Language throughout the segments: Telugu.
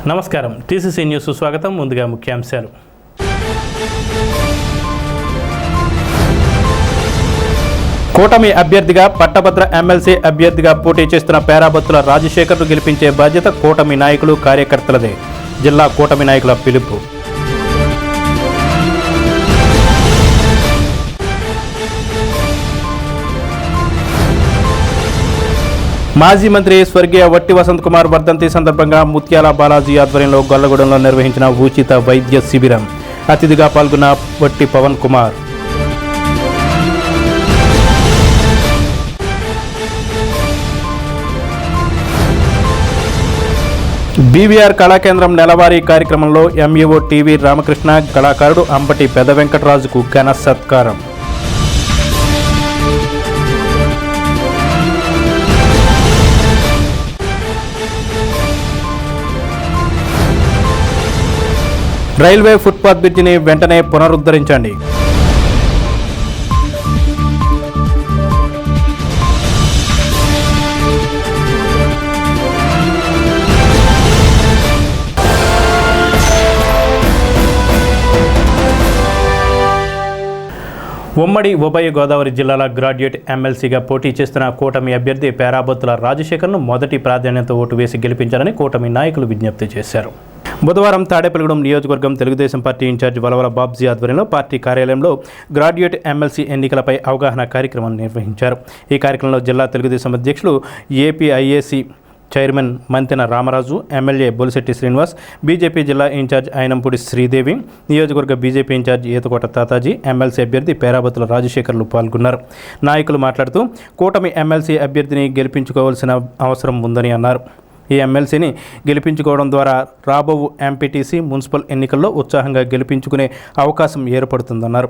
నమస్కారం, టీసీసీ న్యూస్ స్వాగతం. ముందుగా ముఖ్యాంశాలు. కూటమి అభ్యర్థిగా పట్టభద్ర ఎమ్మెల్సీ అభ్యర్థిగా పోటీ చేస్తున్న పేరాబత్తుల రాజశేఖర్ను గెలిపించే బాధ్యత కూటమి నాయకులు కార్యకర్తలదే. జిల్లా కూటమి నాయకుల పిలుపు. మాజీ మంత్రి స్వర్గీయ వట్టి వసంత్ కుమార్ వర్ధంతి సందర్భంగా ముత్యాల బాలాజీ ఆధ్వర్యంలో గొల్లగూడెంలో నిర్వహించిన ఉచిత వైద్య శిబిరం. అతిథిగా పాల్గొన్న వట్టి పవన్ కుమార్. బీవీఆర్ కళాకేంద్రం నెలవారీ కార్యక్రమంలో ఎంఈఓ టీవీ రామకృష్ణ, కళాకారుడు అంబటి పెద్ద వెంకటరాజుకు ఘన సత్కారం. రైల్వే ఫుట్పాత్ బ్రిడ్జిని వెంటనే పునరుద్ధరించండి. ఉమ్మడి ఉభయ గోదావరి జిల్లాల గ్రాడ్యుయేట్ ఎమ్మెల్సీగా పోటీ చేస్తున్న కూటమి అభ్యర్థి పేరాబత్తుల రాజశేఖర్ను మొదటి ప్రాధాన్యత ఓటు వేసి గెలిపించాలని కూటమి నాయకులు విజ్ఞప్తి చేశారు. బుధవారం తాడేపల్లిగూడెం నియోజకవర్గం తెలుగుదేశం పార్టీ ఇన్ఛార్జి వలవల బాబ్జీ ఆధ్వర్యంలో పార్టీ కార్యాలయంలో గ్రాడ్యుయేట్ ఎమ్మెల్సీ ఎన్నికలపై అవగాహన కార్యక్రమం నిర్వహించారు. ఈ కార్యక్రమంలో జిల్లా తెలుగుదేశం అధ్యక్షులు, APIIC chairman Mantena Ramaraju, MLA Bolisetti Srinivas, BJP జిల్లా ఇన్ఛార్జ్ అయినంపూడి శ్రీదేవి, నియోజకవర్గ BJP incharge Eethakota Tataji, MLC అభ్యర్థి పేరాబత్తుల రాజశేఖర్లు పాల్గొన్నారు. నాయకులు మాట్లాడుతూ కూటమి ఎమ్మెల్సీ అభ్యర్థిని గెలిపించుకోవాల్సిన అవసరం ఉందని అన్నారు. ఈ ఎమ్మెల్సీని గెలిపించుకోవడం ద్వారా రాబోవు ఎంపీటీసీ, మున్సిపల్ ఎన్నికల్లో ఉత్సాహంగా గెలిపించుకునే అవకాశం ఏర్పడుతుందన్నారు.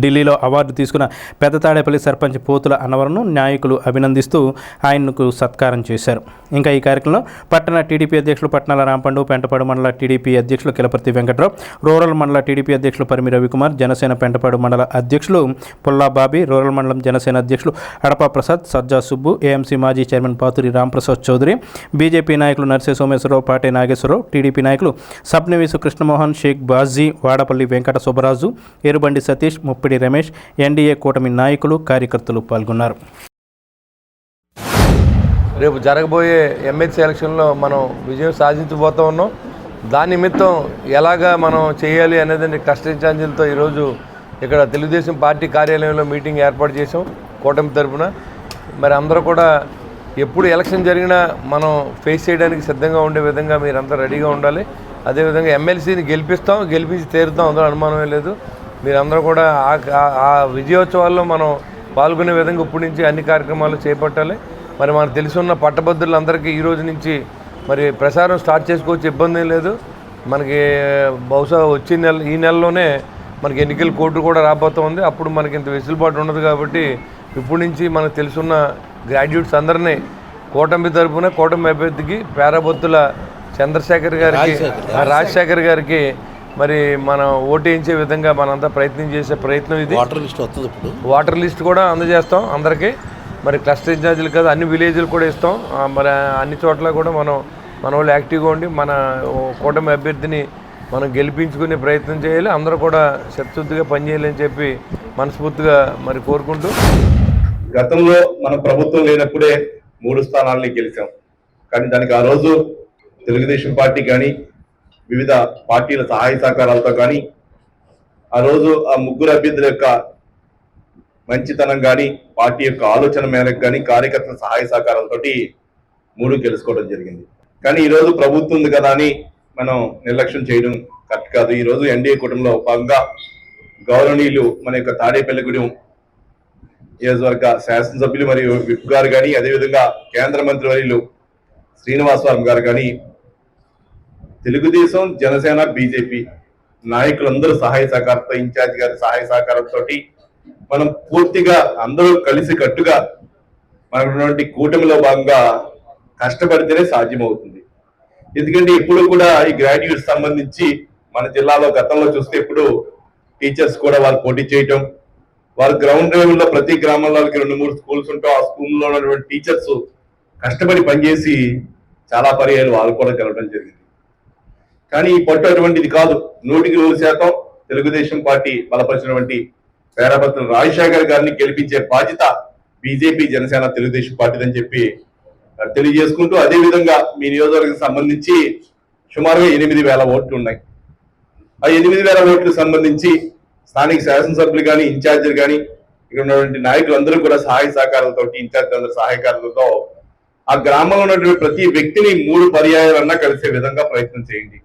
ఢిల్లీలో అవార్డు తీసుకున్న పెద్ద తాడేపల్లి సర్పంచ్ పోతుల అన్నవరంను నాయకులు అభినందిస్తూ ఆయనకు సత్కారం చేశారు. ఇంకా ఈ కార్యక్రమంలో పట్టణ టీడీపీ అధ్యక్షులు పట్నాల రాంపండు, పెంటపాడు మండల టీడీపీ అధ్యక్షులు కిలపర్తి వెంకట్రావు, రూరల్ మండల టీడీపీ అధ్యక్షులు పరిమి రవికుమార్, జనసేన పెంటపాడు మండల అధ్యక్షులు పుల్లా బాబీ, రూరల్ మండలం జనసేన అధ్యక్షులు అడపా ప్రసాద్, సజ్జా సుబ్బు, ఏఎంసీ మాజీ చైర్మన్ పాతూరి రాంప్రసాద్ చౌదరి, బీజేపీ నాయకులు నర్సే సోమేశ్వరరావు, పాటే నాగేశ్వరరావు, టీడీపీ నాయకులు సబ్నవీసు కృష్ణమోహన్, షేక్ బాజీ, వాడపల్లి వెంకట సుబ్బరాజు, ఎరుబండి సతీష్, ముప్పిడి రమేష్, ఎన్డీఏ కూటమి నాయకులు, కార్యకర్తలు పాల్గొన్నారు. రేపు జరగబోయే ఎమ్మెల్సీ ఎలక్షన్లో మనం విజయం సాధించబోతూ ఉన్నాం. దాని నిమిత్తం ఎలాగా మనం చేయాలి అనేది కష్టించాంజలతో ఈరోజు ఇక్కడ తెలుగుదేశం పార్టీ కార్యాలయంలో మీటింగ్ ఏర్పాటు చేసాం కూటమి తరఫున. మరి అందరూ కూడా ఎప్పుడు ఎలక్షన్ జరిగినా మనం ఫేస్ చేయడానికి సిద్ధంగా ఉండే విధంగా మీరంతా రెడీగా ఉండాలి. అదేవిధంగా ఎమ్మెల్సీని గెలిపించి తీరుతాం, అందులో అనుమానమే లేదు. మీరందరూ కూడా ఆ విజయోత్సవాల్లో మనం పాల్గొనే విధంగా ఇప్పటి నుంచి అన్ని కార్యక్రమాలు చేపట్టాలి. మరి మనకు తెలుసున్న పట్టభద్రులందరికీ ఈరోజు నుంచి మరి ప్రసారం స్టార్ట్ చేసుకోవచ్చు, ఇబ్బంది లేదు. మనకి బహుశా ఈ నెలలోనే మనకి ఎన్నికల కోడ్ కూడా రాబోతుంది. అప్పుడు మనకి ఇంత వెసులుబాటు ఉండదు. కాబట్టి ఇప్పటి నుంచి మనకు తెలుసున్న గ్రాడ్యుయేట్స్ అందరినీ కూటమి తరఫున కూటమి అభ్యర్థికి పేరాబత్తుల రాజశేఖర్ గారికి మరి మనం ఓటేయించే విధంగా మనంతా ప్రయత్నం ఇది. వాటర్ లిస్ట్ కూడా అందజేస్తాం అందరికీ. మరి క్లస్టర్ ఇన్ఛార్జీలు కాదు, అన్ని విలేజ్లు కూడా ఇస్తాం. మరి అన్ని చోట్ల కూడా మన వాళ్ళు యాక్టివ్గా ఉండి మన కూటమి అభ్యర్థిని మనం గెలిపించుకునే ప్రయత్నం చేయాలి. అందరూ కూడా శక్తిశుద్ధిగా పనిచేయాలని చెప్పి మనస్ఫూర్తిగా మరి కోరుకుంటూ, గతంలో మన ప్రభుత్వం లేనప్పుడే 3 స్థానాలని గెలిచాం. కానీ దానికి ఆ రోజు తెలుగుదేశం పార్టీ కానీ వివిధ పార్టీల సహాయ సహకారాలతో కానీ ఆ రోజు ఆ ముగ్గురు అభ్యర్థుల యొక్క మంచితనం కానీ పార్టీ యొక్క ఆలోచన మేరకు కానీ కార్యకర్తల సహాయ సహకారాలతో 3 గెలుచుకోవడం జరిగింది. కానీ ఈరోజు ప్రభుత్వం ఉంది కదా అని మనం నిర్లక్ష్యం చేయడం కరెక్ట్ కాదు. ఈరోజు ఎన్డీఏ కూటమిలో భాగంగా గౌరవనీయులు మన యొక్క తాడేపల్లిగూడెం నియోజకవర్గ శాసనసభ్యులు మరియు విప్ గారు కానీ, అదేవిధంగా కేంద్ర మంత్రి వర్యులు శ్రీనివాసవరం గారు కానీ, తెలుగుదేశం, జనసేన, బీజేపీ నాయకులందరూ సహాయ సహకారంతో, ఇన్ఛార్జ్ గారి సహాయ సహకారంతో మనం పూర్తిగా అందరూ కలిసి కట్టుగా మనటువంటి కూటమిలో భాగంగా కష్టపడితేనే సాధ్యమవుతుంది. ఎందుకంటే ఇప్పుడు కూడా ఈ గ్రాడ్యుయేట్స్ సంబంధించి మన జిల్లాలో గతంలో చూస్తే ఇప్పుడు టీచర్స్ కూడా వాళ్ళు పోటీ చేయటం, వారు గ్రౌండ్ లెవెల్లో ప్రతి గ్రామంలో 2-3 స్కూల్స్ ఉంటాం. ఆ స్కూల్లో ఉన్నటువంటి టీచర్స్ కష్టపడి పనిచేసి చాలా పర్యాలు వాళ్ళు కూడా గెలవడం జరిగింది. కానీ ఈ పట్టు అటువంటిది కాదు. 100% తెలుగుదేశం పార్టీ బలపరిచినటువంటి పేరాబత్తుల రాజశేఖర్ గారిని గెలిపించే బాధ్యత బీజేపీ, జనసేన, తెలుగుదేశం పార్టీదని చెప్పి తెలియజేసుకుంటూ, అదే విధంగా మీ నియోజకవర్గానికి సంబంధించి సుమారుగా 8,000 ఓట్లు ఉన్నాయి. ఆ 8,000 ఓట్లకు సంబంధించి స్థానిక శాసనసభ్యులు కానీ, ఇన్ఛార్జీలు కానీ, ఇక్కడ ఉన్నటువంటి నాయకులందరూ కూడా సహాయ సహకారాలతో, ఇన్ఛార్జీలు అందరూ సహాయకారులతో ఆ గ్రామంలో ఉన్నటువంటి ప్రతి వ్యక్తిని 3 పర్యాయాలన్నా కలిసే విధంగా ప్రయత్నం చేయండి.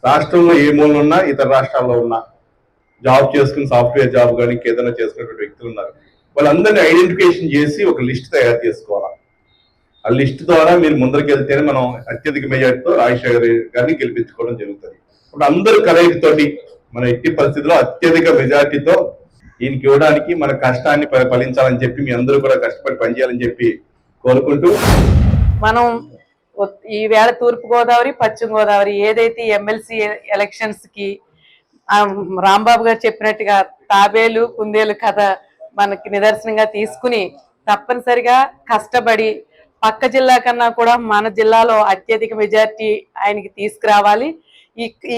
రాష్ట్రంలో ఏ మూలన ఉన్నా, ఇతర రాష్ట్రాల్లో ఉన్నా జాబ్ చేసుకుని సాఫ్ట్వేర్ జాబ్ కానీ ఏదైనా చేసుకున్నటువంటి వ్యక్తులు ఉన్నారు. వాళ్ళందరినీ ఐడెంటిఫికేషన్ చేసి ఒక లిస్ట్ తయారు చేసుకోవాలి. ఆ లిస్ట్ ద్వారా మీరు ముందరికి వెళ్తేనే మనం అత్యధిక మెజార్టీతో రాజశేఖర్ గారిని గెలిపించుకోవడం జరుగుతుంది. ఇప్పుడు అందరూ కలయికతోటి మన ఎట్టి పరిస్థితుల్లో అత్యధిక మెజార్టీతో ఈయనకి ఇవ్వడానికి మన కష్టాన్ని ఫలించాలని చెప్పి మీ అందరూ కూడా కష్టపడి పనిచేయాలని చెప్పి కోరుకుంటూ, మనం ఈవేళ తూర్పుగోదావరి, పశ్చిమ గోదావరి ఏదైతే ఎమ్మెల్సీ ఎలక్షన్స్ కి రాంబాబు గారు చెప్పినట్టుగా తాబేలు కుందేలు కథ మనకి నిదర్శనంగా తీసుకుని తప్పనిసరిగా కష్టపడి పక్క జిల్లా కన్నా కూడా మన జిల్లాలో అత్యధిక మెజార్టీ ఆయనకి తీసుకురావాలి.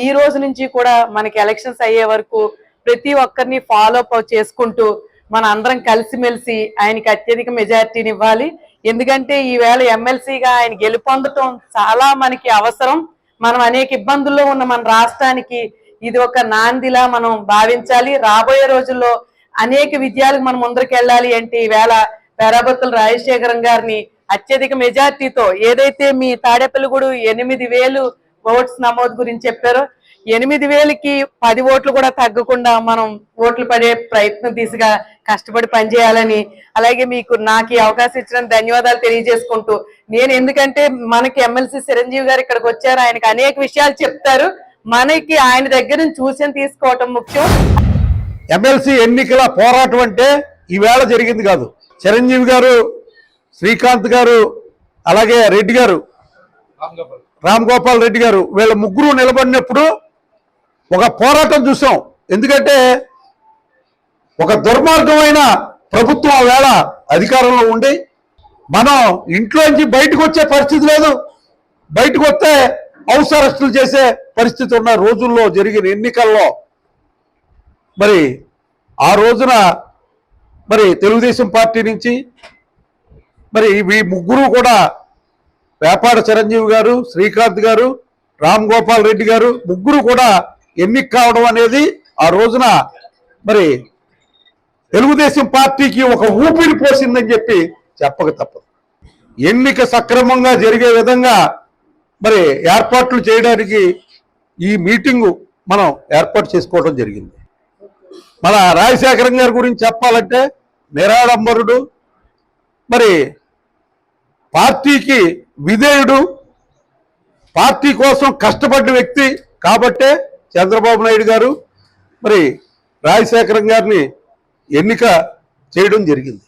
ఈ రోజు నుంచి కూడా మనకి ఎలక్షన్స్ అయ్యే వరకు ప్రతి ఒక్కరిని ఫాలో అప్ చేసుకుంటూ మన అందరం కలిసిమెలిసి ఆయనకి అత్యధిక మెజార్టీని ఇవ్వాలి. ఎందుకంటే ఈవేళ ఎమ్మెల్సీగా ఆయన గెలుపొందటం చాలా మనకి అవసరం. మనం అనేక ఇబ్బందుల్లో ఉన్న మన రాష్ట్రానికి ఇది ఒక నాందిలా మనం భావించాలి. రాబోయే రోజుల్లో అనేక విజయాలకు మనం ముందరికి వెళ్ళాలి అంటే ఈవేళ పేరాబత్తుల రాజశేఖరం గారిని అత్యధిక మెజార్టీతో, ఏదైతే మీ తాడేపల్లిగూడు 8,000 ఓట్స్ నమోదు గురించి చెప్పారో 8,000కి 10 ఓట్లు కూడా తగ్గకుండా మనం ఓట్లు పడే ప్రయత్నం దిశగా కష్టపడి పనిచేయాలని, అలాగే నాకు ఈ అవకాశం ఇచ్చిన ధన్యవాదాలు తెలియజేసుకుంటూ, నేను ఎందుకంటే మనకి ఎమ్మెల్సీ చిరంజీవి గారు ఇక్కడికి వచ్చారు, ఆయనకి అనేక విషయాలు చెప్తారు, మనకి ఆయన దగ్గర నుంచి చూసి తీసుకోవటం ముఖ్యం. ఎమ్మెల్సీ ఎన్నికల పోరాటం అంటే ఈవేళ జరిగింది కాదు. చిరంజీవి గారు, శ్రీకాంత్ గారు, అలాగే రెడ్డి గారు, రామ్ గోపాల్ రెడ్డి గారు, వీళ్ళ ముగ్గురు నిలబడినప్పుడు ఒక పోరాటం చూసాం. ఎందుకంటే ఒక దుర్మార్గమైన ప్రభుత్వం ఆ వేళ అధికారంలో ఉండి మనం ఇంట్లోంచి బయటకు వచ్చే పరిస్థితి లేదు. బయటకు వస్తే హౌస్ అరెస్టులు చేసే పరిస్థితి ఉన్న రోజుల్లో జరిగిన ఎన్నికల్లో మరి ఆ రోజున మరి తెలుగుదేశం పార్టీ నుంచి మరి ఈ ముగ్గురు కూడా వేపాడ చిరంజీవి గారు, శ్రీకాంత్ గారు, రామ్ గోపాల్ రెడ్డి గారు ముగ్గురు కూడా ఎన్నిక కావడం అనేది ఆ రోజున మరి తెలుగుదేశం పార్టీకి ఒక ఊపిరి పోసిందని చెప్పి చెప్పక తప్పదు. ఎన్నిక సక్రమంగా జరిగే విధంగా మరి ఏర్పాట్లు చేయడానికి ఈ మీటింగు మనం ఏర్పాటు చేసుకోవడం జరిగింది. మన రాజశేఖరం గారి గురించి చెప్పాలంటే నిరాడంబరుడు, మరి పార్టీకి విధేయుడు, పార్టీ కోసం కష్టపడ్డ వ్యక్తి. కాబట్టే చంద్రబాబు నాయుడు గారు మరి రాజశేఖరం గారిని ఎన్నిక చేయడం జరిగింది.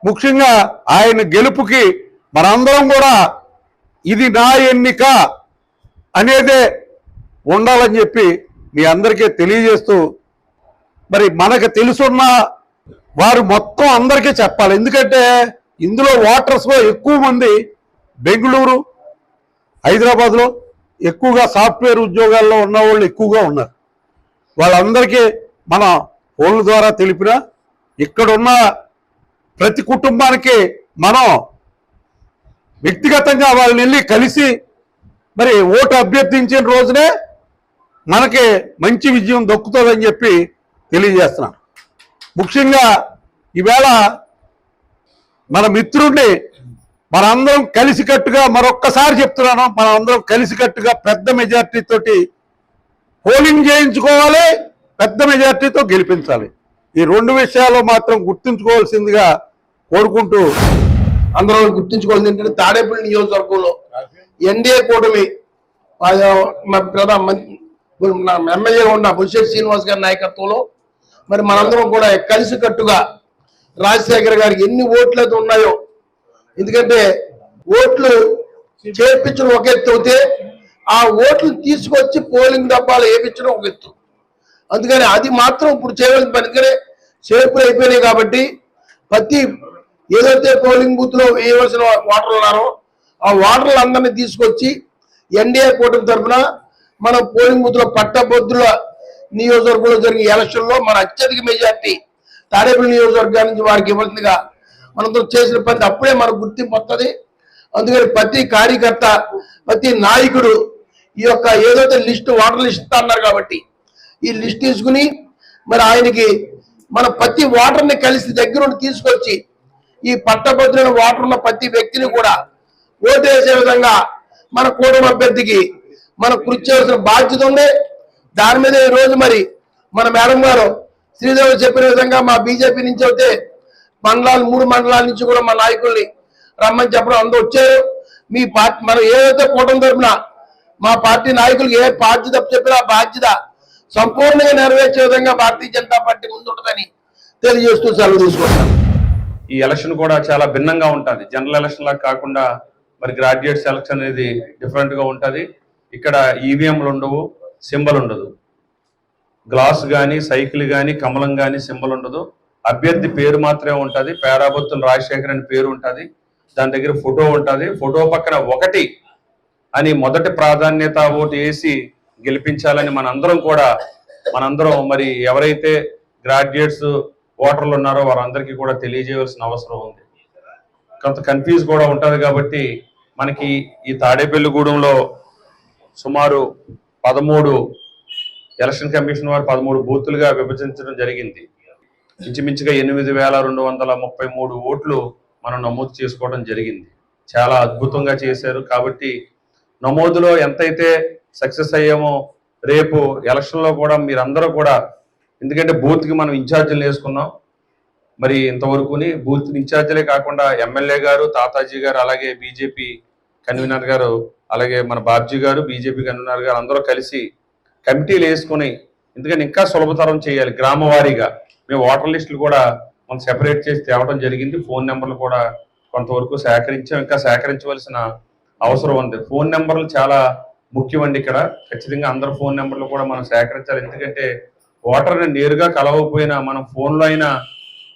ముఖ్యంగా ఆయన గెలుపుకి మనందరం కూడా ఇది నా ఎన్నిక అనేదే ఉండాలని చెప్పి మీ అందరికీ తెలియజేస్తూ, మరి మనకు తెలుసున్న వారు మొత్తం అందరికీ చెప్పాలి. ఎందుకంటే ఇందులో ఓటర్స్లో ఎక్కువ మంది బెంగళూరు, హైదరాబాద్లో ఎక్కువగా సాఫ్ట్వేర్ ఉద్యోగాల్లో ఉన్న వాళ్ళు ఎక్కువగా ఉన్నారు. వాళ్ళందరికీ మన ఫోన్ల ద్వారా తెలిపిన ఇక్కడున్న ప్రతి కుటుంబానికి మనం వ్యక్తిగతంగా వాళ్ళని వెళ్ళి కలిసి మరి ఓటు అభ్యర్థించిన రోజునే మనకి మంచి విజయం దక్కుతుందని చెప్పి తెలియజేస్తున్నాను. ముఖ్యంగా ఈవేళ మన మిత్రుడిని మనందరం కలిసికట్టుగా, మరొక్కసారి చెప్తున్నాను, మనందరం కలిసికట్టుగా పెద్ద మెజార్టీ తోటి పోలింగ్ చేయించుకోవాలి, పెద్ద మెజార్టీతో గెలిపించాలి. ఈ 2 విషయాలు మాత్రం గుర్తుంచుకోవాల్సిందిగా కోరుకుంటూ, అందరూ గుర్తుంచుకోవాల్సింది ఏంటంటే తాడేపల్లి నియోజకవర్గంలో ఎన్డీఏ కూటమి ఎమ్మెల్యే ఉన్న బుల్షెట్టి శ్రీనివాస్ గారి నాయకత్వంలో మరి మనందరం కూడా కలిసికట్టుగా రాజశేఖర్ గారికి ఎన్ని ఓట్లు అయితే ఉన్నాయో, ఎందుకంటే ఓట్లు చేర్పించడం ఒక ఎత్తు అయితే ఆ ఓట్లు తీసుకొచ్చి పోలింగ్ డబ్బాలు వేయించడం ఒక ఎత్తు. అందుకని అది మాత్రం ఇప్పుడు చేయవలసిన పనికనే చేర్పులు అయిపోయినాయి. కాబట్టి ప్రతి ఏదైతే పోలింగ్ బూత్ లో వేయవలసిన ఓటర్లు ఉన్నారో ఆ ఓటర్లు అందరినీ తీసుకొచ్చి ఎన్డీఏ కూటమి తరఫున మన పోలింగ్ బూత్ లో పట్టభద్రుల నియోజకవర్గంలో జరిగే ఎలక్షన్ లో మన అత్యధిక మెజార్టీ తాడేపల్లి నియోజకవర్గాల నుంచి వారికి ఇవ్వాల్సిందిగా మనందరం చేసిన పని అప్పుడే మనకు గుర్తింపు వస్తుంది. అందుకని ప్రతి కార్యకర్త ప్రతి నాయకుడు ఈ యొక్క ఏదైతే లిస్టు ఓటర్ లిస్ట్ ఇస్తా అన్నారు కాబట్టి ఈ లిస్ట్ తీసుకుని మరి ఆయనకి మన ప్రతి ఓటర్ని కలిసి దగ్గరుండి తీసుకొచ్చి ఈ పట్టభద్రుల ఓటర్ ఉన్న ప్రతి వ్యక్తిని కూడా ఓటు వేసే విధంగా మన కూటమి అభ్యర్థికి మనం కృషి చేయాల్సిన బాధ్యత ఉంది. దాని మీద ఈ రోజు మరి మన మేడం గారు శ్రీదేవి చెప్పిన విధంగా మా బీజేపీ నుంచి అయితే మండలాలు 3 మండలాల నుంచి కూడా మా నాయకుల్ని రమ్మని చెప్పడం అందరూ వచ్చారు. మీ పార్టీ మనం ఏదైతే కూటమి తరపున మా పార్టీ నాయకులకు ఏ బాధ్యత చెప్పినా ఆ బాధ్యత సంపూర్ణంగా నెరవేర్చే విధంగా భారతీయ జనతా పార్టీ ముందుంటుందని తెలియజేస్తూ సెలవు తీసుకుంటాం. ఈ ఎలక్షన్ కూడా చాలా భిన్నంగా ఉంటుంది. జనరల్ ఎలక్షన్ లాగా కాకుండా మరి గ్రాడ్యుయేట్ సెలక్షన్ అనేది డిఫరెంట్ గా ఉంటుంది. ఇక్కడ ఈవీఎంలు ఉండవు, సింబల్ ఉండదు, గ్లాస్ కానీ సైకిల్ కానీ కమలం కానీ సింబల్ ఉండదు. అభ్యర్థి పేరు మాత్రమే ఉంటుంది. పేరాబత్తుల రాజశేఖర్ అని పేరు ఉంటుంది. దాని దగ్గర ఫోటో ఉంటుంది. ఫోటో పక్కన 1 అని మొదటి ప్రాధాన్యత ఓటు వేసి గెలిపించాలని మనందరం మరి ఎవరైతే గ్రాడ్యుయేట్స్ ఓటర్లు ఉన్నారో వారందరికీ కూడా తెలియజేయవలసిన అవసరం ఉంది. కొంత కన్ఫ్యూజ్ కూడా ఉంటుంది. కాబట్టి మనకి ఈ తాడేపల్లిగూడెంలో సుమారు 13 ఎలక్షన్ కమిషన్ వారు 13 బూతులుగా విభజించడం జరిగింది. ఇంచుమించుగా 8,233 ఓట్లు మనం నమోదు చేసుకోవడం జరిగింది. చాలా అద్భుతంగా చేశారు. కాబట్టి నమోదులో ఎంతైతే సక్సెస్ అయ్యామో రేపు ఎలక్షన్లో కూడా మీరందరూ కూడా, ఎందుకంటే బూత్కి మనం ఇన్ఛార్జీలు వేసుకున్నాం. మరి ఇంతవరకుని బూత్ ఇన్ఛార్జీలే కాకుండా ఎమ్మెల్యే గారు, తాతాజీ గారు, అలాగే బీజేపీ కన్వీనర్ గారు, అలాగే మన బాబ్జీ గారు, బీజేపీ కన్వీనర్ గారు అందరూ కలిసి కమిటీలు వేసుకుని, ఎందుకంటే ఇంకా సులభతరం చేయాలి గ్రామ వారీగా. మేము ఓటర్ లిస్టులు కూడా మనం సెపరేట్ చేసి తేవడం జరిగింది. ఫోన్ నెంబర్లు కూడా కొంతవరకు సేకరించాం. ఇంకా సేకరించవలసిన అవసరం ఉంది. ఫోన్ నెంబర్లు చాలా ముఖ్యమండి. ఇక్కడ ఖచ్చితంగా అందరు ఫోన్ నెంబర్లు కూడా మనం సేకరించాలి. ఎందుకంటే ఓటర్ని నేరుగా కలవకపోయినా మనం ఫోన్లో అయినా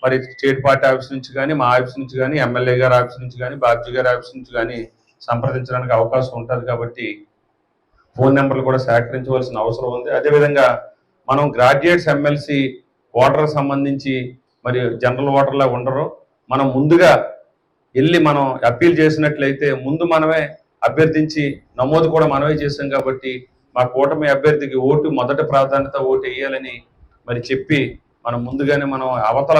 మరి స్టేట్ పార్టీ ఆఫీస్ నుంచి కానీ, మా ఆఫీస్ నుంచి కానీ, ఎమ్మెల్యే గారి ఆఫీస్ నుంచి కానీ, బాబ్జీ గారి ఆఫీస్ నుంచి కానీ సంప్రదించడానికి అవకాశం ఉంటుంది. కాబట్టి ఫోన్ నెంబర్లు కూడా సేకరించవలసిన అవసరం ఉంది. అదేవిధంగా మనం గ్రాడ్యుయేట్స్ ఎమ్మెల్సీ ఓటర్ సంబంధించి మరి జనరల్ ఓటర్లా ఉండరు. మనం ముందుగా వెళ్ళి మనం అప్పీల్ చేసినట్లయితే ముందు మనమే అభ్యర్థించి నమోదు కూడా మనమే చేసాం. కాబట్టి మా కూటమి అభ్యర్థికి మొదటి ప్రాధాన్యత ఓటు వేయాలని మరి చెప్పి మనం ముందుగానే మనం అవతల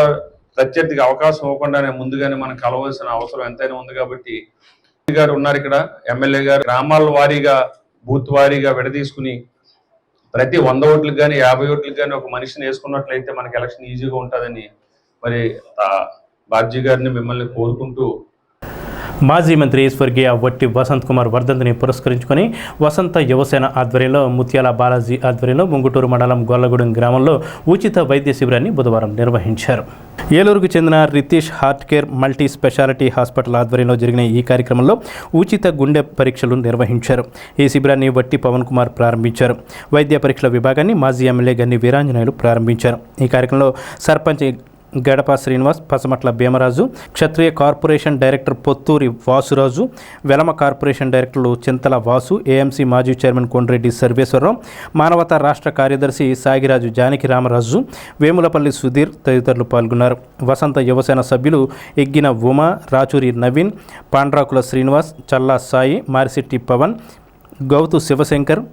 ప్రత్యర్థికి అవకాశం ఇవ్వకుండానే ముందుగానే మనం కలవలసిన అవసరం ఎంతైనా ఉంది. కాబట్టి గారు ఉన్నారు ఇక్కడ, ఎమ్మెల్యే గారు గ్రామాల వారీగా బూత్ వారీగా విడదీసుకుని ప్రతి 100 ఓట్లకు కానీ 50 ఓట్లకు కానీ ఒక మనిషిని వేసుకున్నట్లయితే మనకి ఎలక్షన్ ఈజీగా ఉంటుందని మరి బాబ్జీ గారిని మిమ్మల్ని కోరుకుంటూ, మాజీ మంత్రి స్వర్గీయ వట్టి వసంత్ కుమార్ వర్ధంతిని పురస్కరించుకొని వసంత యువసేన ఆధ్వర్యంలో ముత్యాల బాలాజీ ఆధ్వర్యంలో ముంగుటూరు మండలం గొల్లగూడెం గ్రామంలో ఉచిత వైద్య శిబిరాన్ని బుధవారం నిర్వహించారు. ఏలూరుకు చెందిన Ritish heart care multi speciality hospital ఆధ్వర్యంలో జరిగిన ఈ కార్యక్రమంలో ఉచిత గుండె పరీక్షలు నిర్వహించారు. ఈ శిబిరాన్ని వట్టి పవన్ కుమార్ ప్రారంభించారు. వైద్య పరీక్షల విభాగాన్ని మాజీ ఎమ్మెల్యే గన్ని వీరాంజనేయులు ప్రారంభించారు. ఈ కార్యక్రమంలో sarpanch Gadapa Srinivas, Pasamatla Bheemaraju, Kshatriya corporation director Potturi Vasuraju, Velama corporation డైరెక్టర్లు చింతల వాసు, ఏఎంసీ మాజీ చైర్మన్ కొండ్రెడ్డి సర్వేశ్వరరావు, మానవతా రాష్ట్ర కార్యదర్శి సాగిరాజు జానకి రామరాజు, వేములపల్లి సుధీర్ తదితరులు పాల్గొన్నారు. వసంత యువసేన సభ్యులు ఎగ్గిన ఉమా, రాచూరి నవీన్, పాండ్రాకుల శ్రీనివాస్, చల్లా సాయి, మారిశెట్టి పవన్, గౌతు శివశంకర్,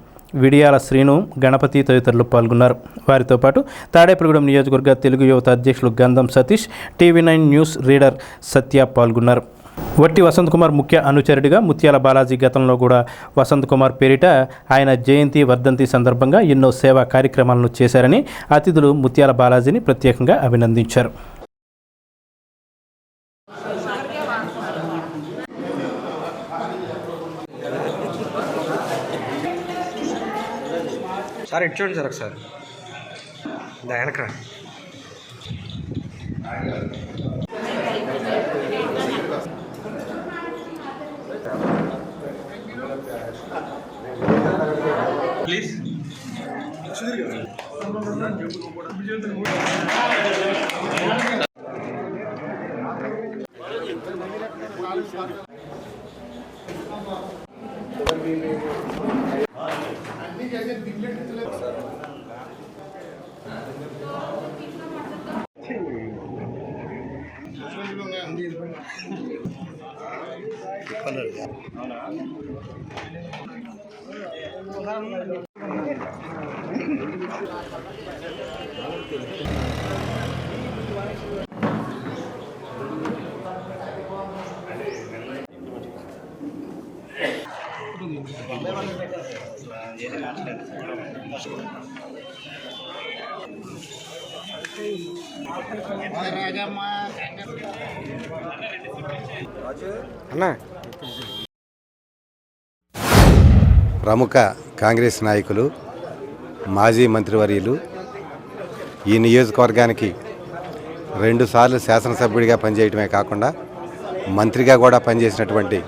విడియాల శ్రీను, గణపతి తదితరులు పాల్గొన్నారు. వారితో పాటు తాడేపల్లిగూడెం నియోజకవర్గ తెలుగు యువత అధ్యక్షులు గంధం సతీష్, టీవీ9 న్యూస్ రీడర్ సత్య పాల్గొన్నారు. వట్టి వసంత్ కుమార్ ముఖ్య అనుచరుడిగా ముత్యాల బాలాజీ గతంలో కూడా వసంత్ కుమార్ పేరిట ఆయన జయంతి వర్ధంతి సందర్భంగా ఎన్నో సేవా కార్యక్రమాలను చేశారని అతిథులు ముత్యాల బాలాజీని ప్రత్యేకంగా అభినందించారు. సార్ ఇటు చూడండి సార్ ఒకసారి వెనకరా. ప్లీజ్ అన్నా ప్రముఖ కాంగ్రెస్ నాయకులు మాజీ మంత్రివర్యులు ఈ నియోజకవర్గానికి 2 సార్లు శాసనసభ్యుడిగా పనిచేయడమే కాకుండా మంత్రిగా కూడా పనిచేసినటువంటి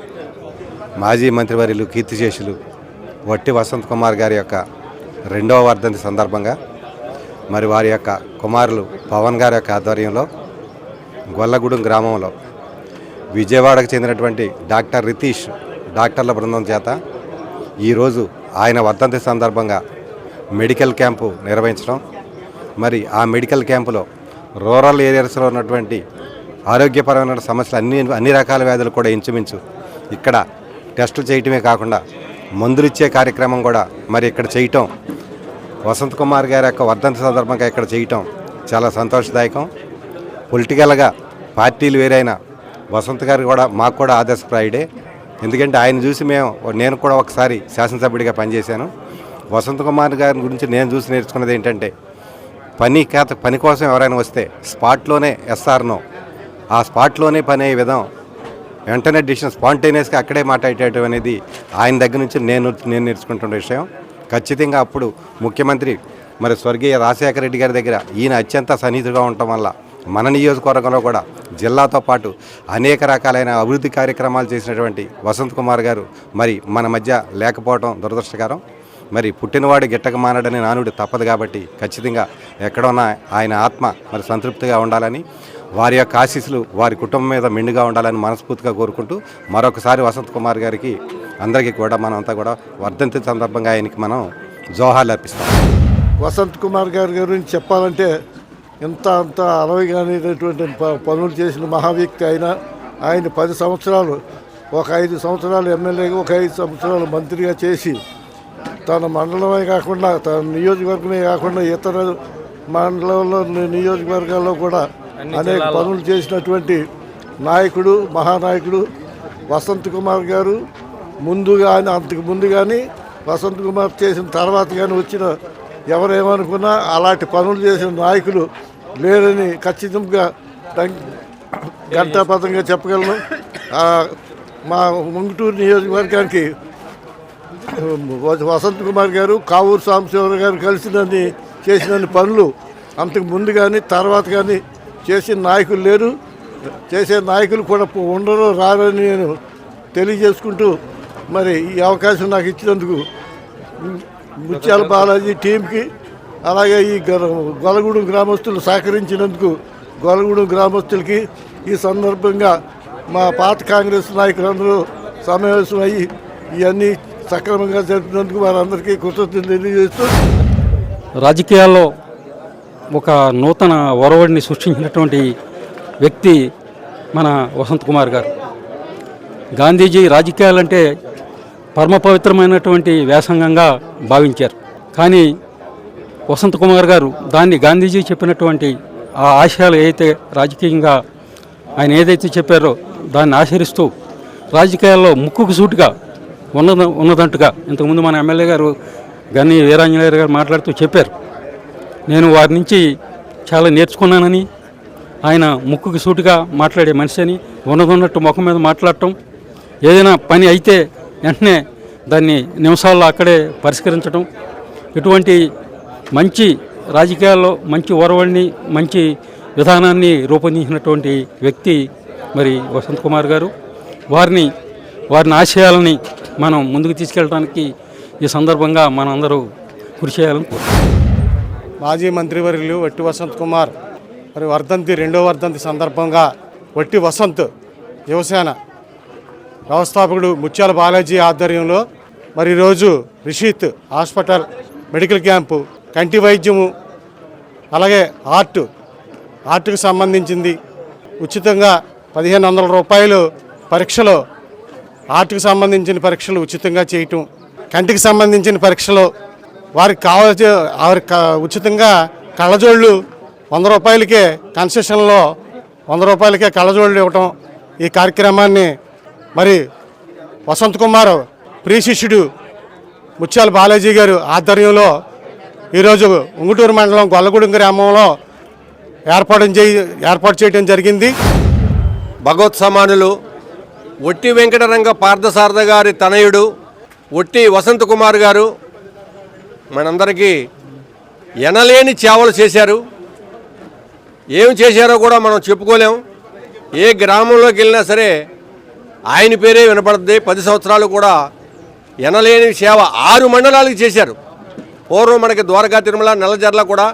మాజీ మంత్రివర్యులు కీర్తిశేషులు వట్టి వసంత్ కుమార్ గారి యొక్క 2వ వర్ధంతి సందర్భంగా మరి వారి యొక్క కుమారులు పవన్ గారి యొక్క ఆధ్వర్యంలో గొల్లగూడెం గ్రామంలో విజయవాడకు చెందినటువంటి డాక్టర్ రితీష్ డాక్టర్ల బృందం చేత ఈరోజు ఆయన వర్ధంతి సందర్భంగా మెడికల్ క్యాంపు నిర్వహించడం, మరి ఆ మెడికల్ క్యాంపులో రూరల్ ఏరియాస్లో ఉన్నటువంటి ఆరోగ్యపరమైన సమస్యలు అన్ని రకాల వ్యాధులు కూడా ఇంచుమించు ఇక్కడ టెస్టులు చేయటమే కాకుండా మందులు ఇచ్చే కార్యక్రమం కూడా మరి ఇక్కడ చేయటం, వసంత్ కుమార్ గారి యొక్క వర్ధంతి సందర్భంగా ఇక్కడ చేయటం చాలా సంతోషదాయకం. పొలిటికల్గా పార్టీలు వేరైనా వసంత్ గారు కూడా మాకు కూడా ఆదర్శప్రాయుడే. ఎందుకంటే ఆయన చూసి నేను కూడా ఒకసారి శాసనసభ్యుడిగా పనిచేశాను. వసంత్ కుమార్ గారి గురించి నేను చూసి నేర్చుకున్నది ఏంటంటే పని కోసం ఎవరైనా వస్తే స్పాట్లోనే ఎస్ఆర్నో ఆ స్పాట్లోనే పని అయ్యే విధం వెంటనే డిసిషన్ స్పాంటేనియస్గా అక్కడే మాట్లాడేయటం అనేది ఆయన దగ్గర నుంచి నేను నేర్చుకుంటున్న విషయం. ఖచ్చితంగా అప్పుడు ముఖ్యమంత్రి మరి స్వర్గీయ రాజశేఖర రెడ్డి గారి దగ్గర ఈయన అత్యంత సన్నిహితుగా ఉండటం వల్ల మన నియోజకవర్గంలో కూడా జిల్లాతో పాటు అనేక రకాలైన అభివృద్ధి కార్యక్రమాలు చేసినటువంటి వసంత్ కుమార్ గారు మరి మన మధ్య లేకపోవడం దురదృష్టకరం. మరి పుట్టినవాడు గిట్టక మానడని నానుడి తప్పదు కాబట్టి ఖచ్చితంగా ఎక్కడున్నా ఆయన ఆత్మ మరి సంతృప్తిగా ఉండాలని, వారి యొక్క ఆశీస్సులు వారి కుటుంబం మీద మెండుగా ఉండాలని మనస్ఫూర్తిగా కోరుకుంటూ మరొకసారి వసంత్ కుమార్ గారికి అందరికీ కూడా మనం అంతా కూడా వర్ధంతి సందర్భంగా ఆయనకి మనం జోహార్లు అర్పిస్తాం. వసంత్ కుమార్ గారి గురించి చెప్పాలంటే అంత అలవిగానేటువంటి పనులు చేసిన మహావ్యక్తి అయినా ఆయన 10 సంవత్సరాలు, ఒక 5 సంవత్సరాలు ఎమ్మెల్యేగా, ఒక 5 సంవత్సరాలు మంత్రిగా చేసి తన మండలమే కాకుండా తన నియోజకవర్గమే కాకుండా ఇతర మండలంలో నియోజకవర్గాల్లో కూడా అనేక పనులు చేసినటువంటి నాయకుడు, మహానాయకుడు వసంత్ కుమార్ గారు. ముందు కానీ అంతకు ముందు కానీ వసంత్ కుమార్ చేసిన తర్వాత కానీ వచ్చిన ఎవరేమనుకున్నా అలాంటి పనులు చేసిన నాయకులు లేరని ఖచ్చితంగా ఘంటాపథంగా చెప్పగలను. మా ముంగుటూరు నియోజకవర్గానికి వసంత్ కుమార్ గారు, కావూరు సాంబశివరావు గారు కలిసినన్ని చేసినన్ని పనులు అంతకు ముందు కానీ తర్వాత కానీ చేసిన నాయకులు లేరు. చేసే నాయకులు కూడా ఉండరు, రారని నేను తెలియజేసుకుంటూ మరి ఈ అవకాశం నాకు ఇచ్చినందుకు ముత్యాల బాలాజీ టీంకి, అలాగే ఈ గొల్లగూడెం గ్రామస్తులు సహకరించినందుకు గొల్లగూడెం గ్రామస్తులకి ఈ సందర్భంగా మా పాత కాంగ్రెస్ నాయకులందరూ సమావేశం అయ్యి ఇవన్నీ సక్రమంగా జరిపినందుకు వారందరికీ కృతజ్ఞతలు తెలియజేస్తూ రాజకీయాల్లో ఒక నూతన ఒరవడిని సృష్టించినటువంటి వ్యక్తి మన వసంత్ కుమార్ గారు. గాంధీజీ రాజకీయాలంటే పరమ పవిత్రమైనటువంటి వ్యాసంగంగా భావించారు. కానీ వసంత్ కుమార్ గారు దాన్ని గాంధీజీ చెప్పినటువంటి ఆ ఆశయాలు ఏదైతే రాజకీయంగా ఆయన ఏదైతే చెప్పారో దాన్ని ఆచరిస్తూ రాజకీయాల్లో ముక్కుకు సూటిగా ఉన్నదంటుగా ఇంతకుముందు మన ఎమ్మెల్యే గారు గన్ని వీరాంజనేయ గారు మాట్లాడుతూ చెప్పారు. నేను వారి నుంచి చాలా నేర్చుకున్నానని, ఆయన ముక్కుకు సూటిగా మాట్లాడే మనిషి అని, ఉన్నదన్నట్టు ముఖం మీద మాట్లాడటం, ఏదైనా పని అయితే వెంటనే దాన్ని నిమిషాల్లో అక్కడే పరిష్కరించడం, ఇటువంటి మంచి రాజకీయాల్లో మంచి ఒరవడిని, మంచి విధానాన్ని రూపొందించినటువంటి వ్యక్తి మరి వసంత్ కుమార్ గారు. వారిని ఆశయాలని మనం ముందుకు తీసుకెళ్ళడానికి ఈ సందర్భంగా మనందరూ కృషి చేయాలని కోరుతున్నాం. మాజీ మంత్రివర్యులు వట్టి వసంత్ కుమార్ మరి వర్ధంతి 2వ వర్ధంతి సందర్భంగా వట్టి వసంత్ యువసేన వ్యవస్థాపకుడు ముత్యాల బాలాజీ ఆధ్వర్యంలో మరి ఈరోజు రిషిత్ హాస్పిటల్ మెడికల్ క్యాంపు, కంటి వైద్యము, అలాగే హార్ట్కి సంబంధించింది ఉచితంగా 1500 రూపాయలు పరీక్షలో ఆర్ట్కి సంబంధించిన పరీక్షలు ఉచితంగా చేయటం, కంటికి సంబంధించిన పరీక్షలు వారికి ఉచితంగా కళ్ళజోళ్ళు 100 రూపాయలకే కన్సెషన్లో 100 రూపాయలకే కళ్ళజోళ్ళు ఇవ్వటం. ఈ కార్యక్రమాన్ని మరి వసంత్ కుమార్ ప్రియ శిష్యుడు ముత్యాల బాలాజీ గారు ఆధ్వర్యంలో ఈరోజు ఉంగుటూరు మండలం గొల్లగూడెం గ్రామంలో ఏర్పాటు చేయడం జరిగింది. భగవత్ సమానులు ఒట్టి వెంకటరంగ పార్థసారథ గారి తనయుడు ఒట్టి వసంత్ కుమార్ గారు మనందరికీ ఎనలేని సేవలు చేశారు. ఏం చేశారో కూడా మనం చెప్పుకోలేం. ఏ గ్రామంలోకి వెళ్ళినా సరే ఆయన పేరే వినపడుతుంది. 10 సంవత్సరాలు కూడా ఎనలేని సేవ 6 మండలాలకు చేశారు. పూర్వం మనకి ద్వారకా, తిరుమల, నల్లజర్ల కూడా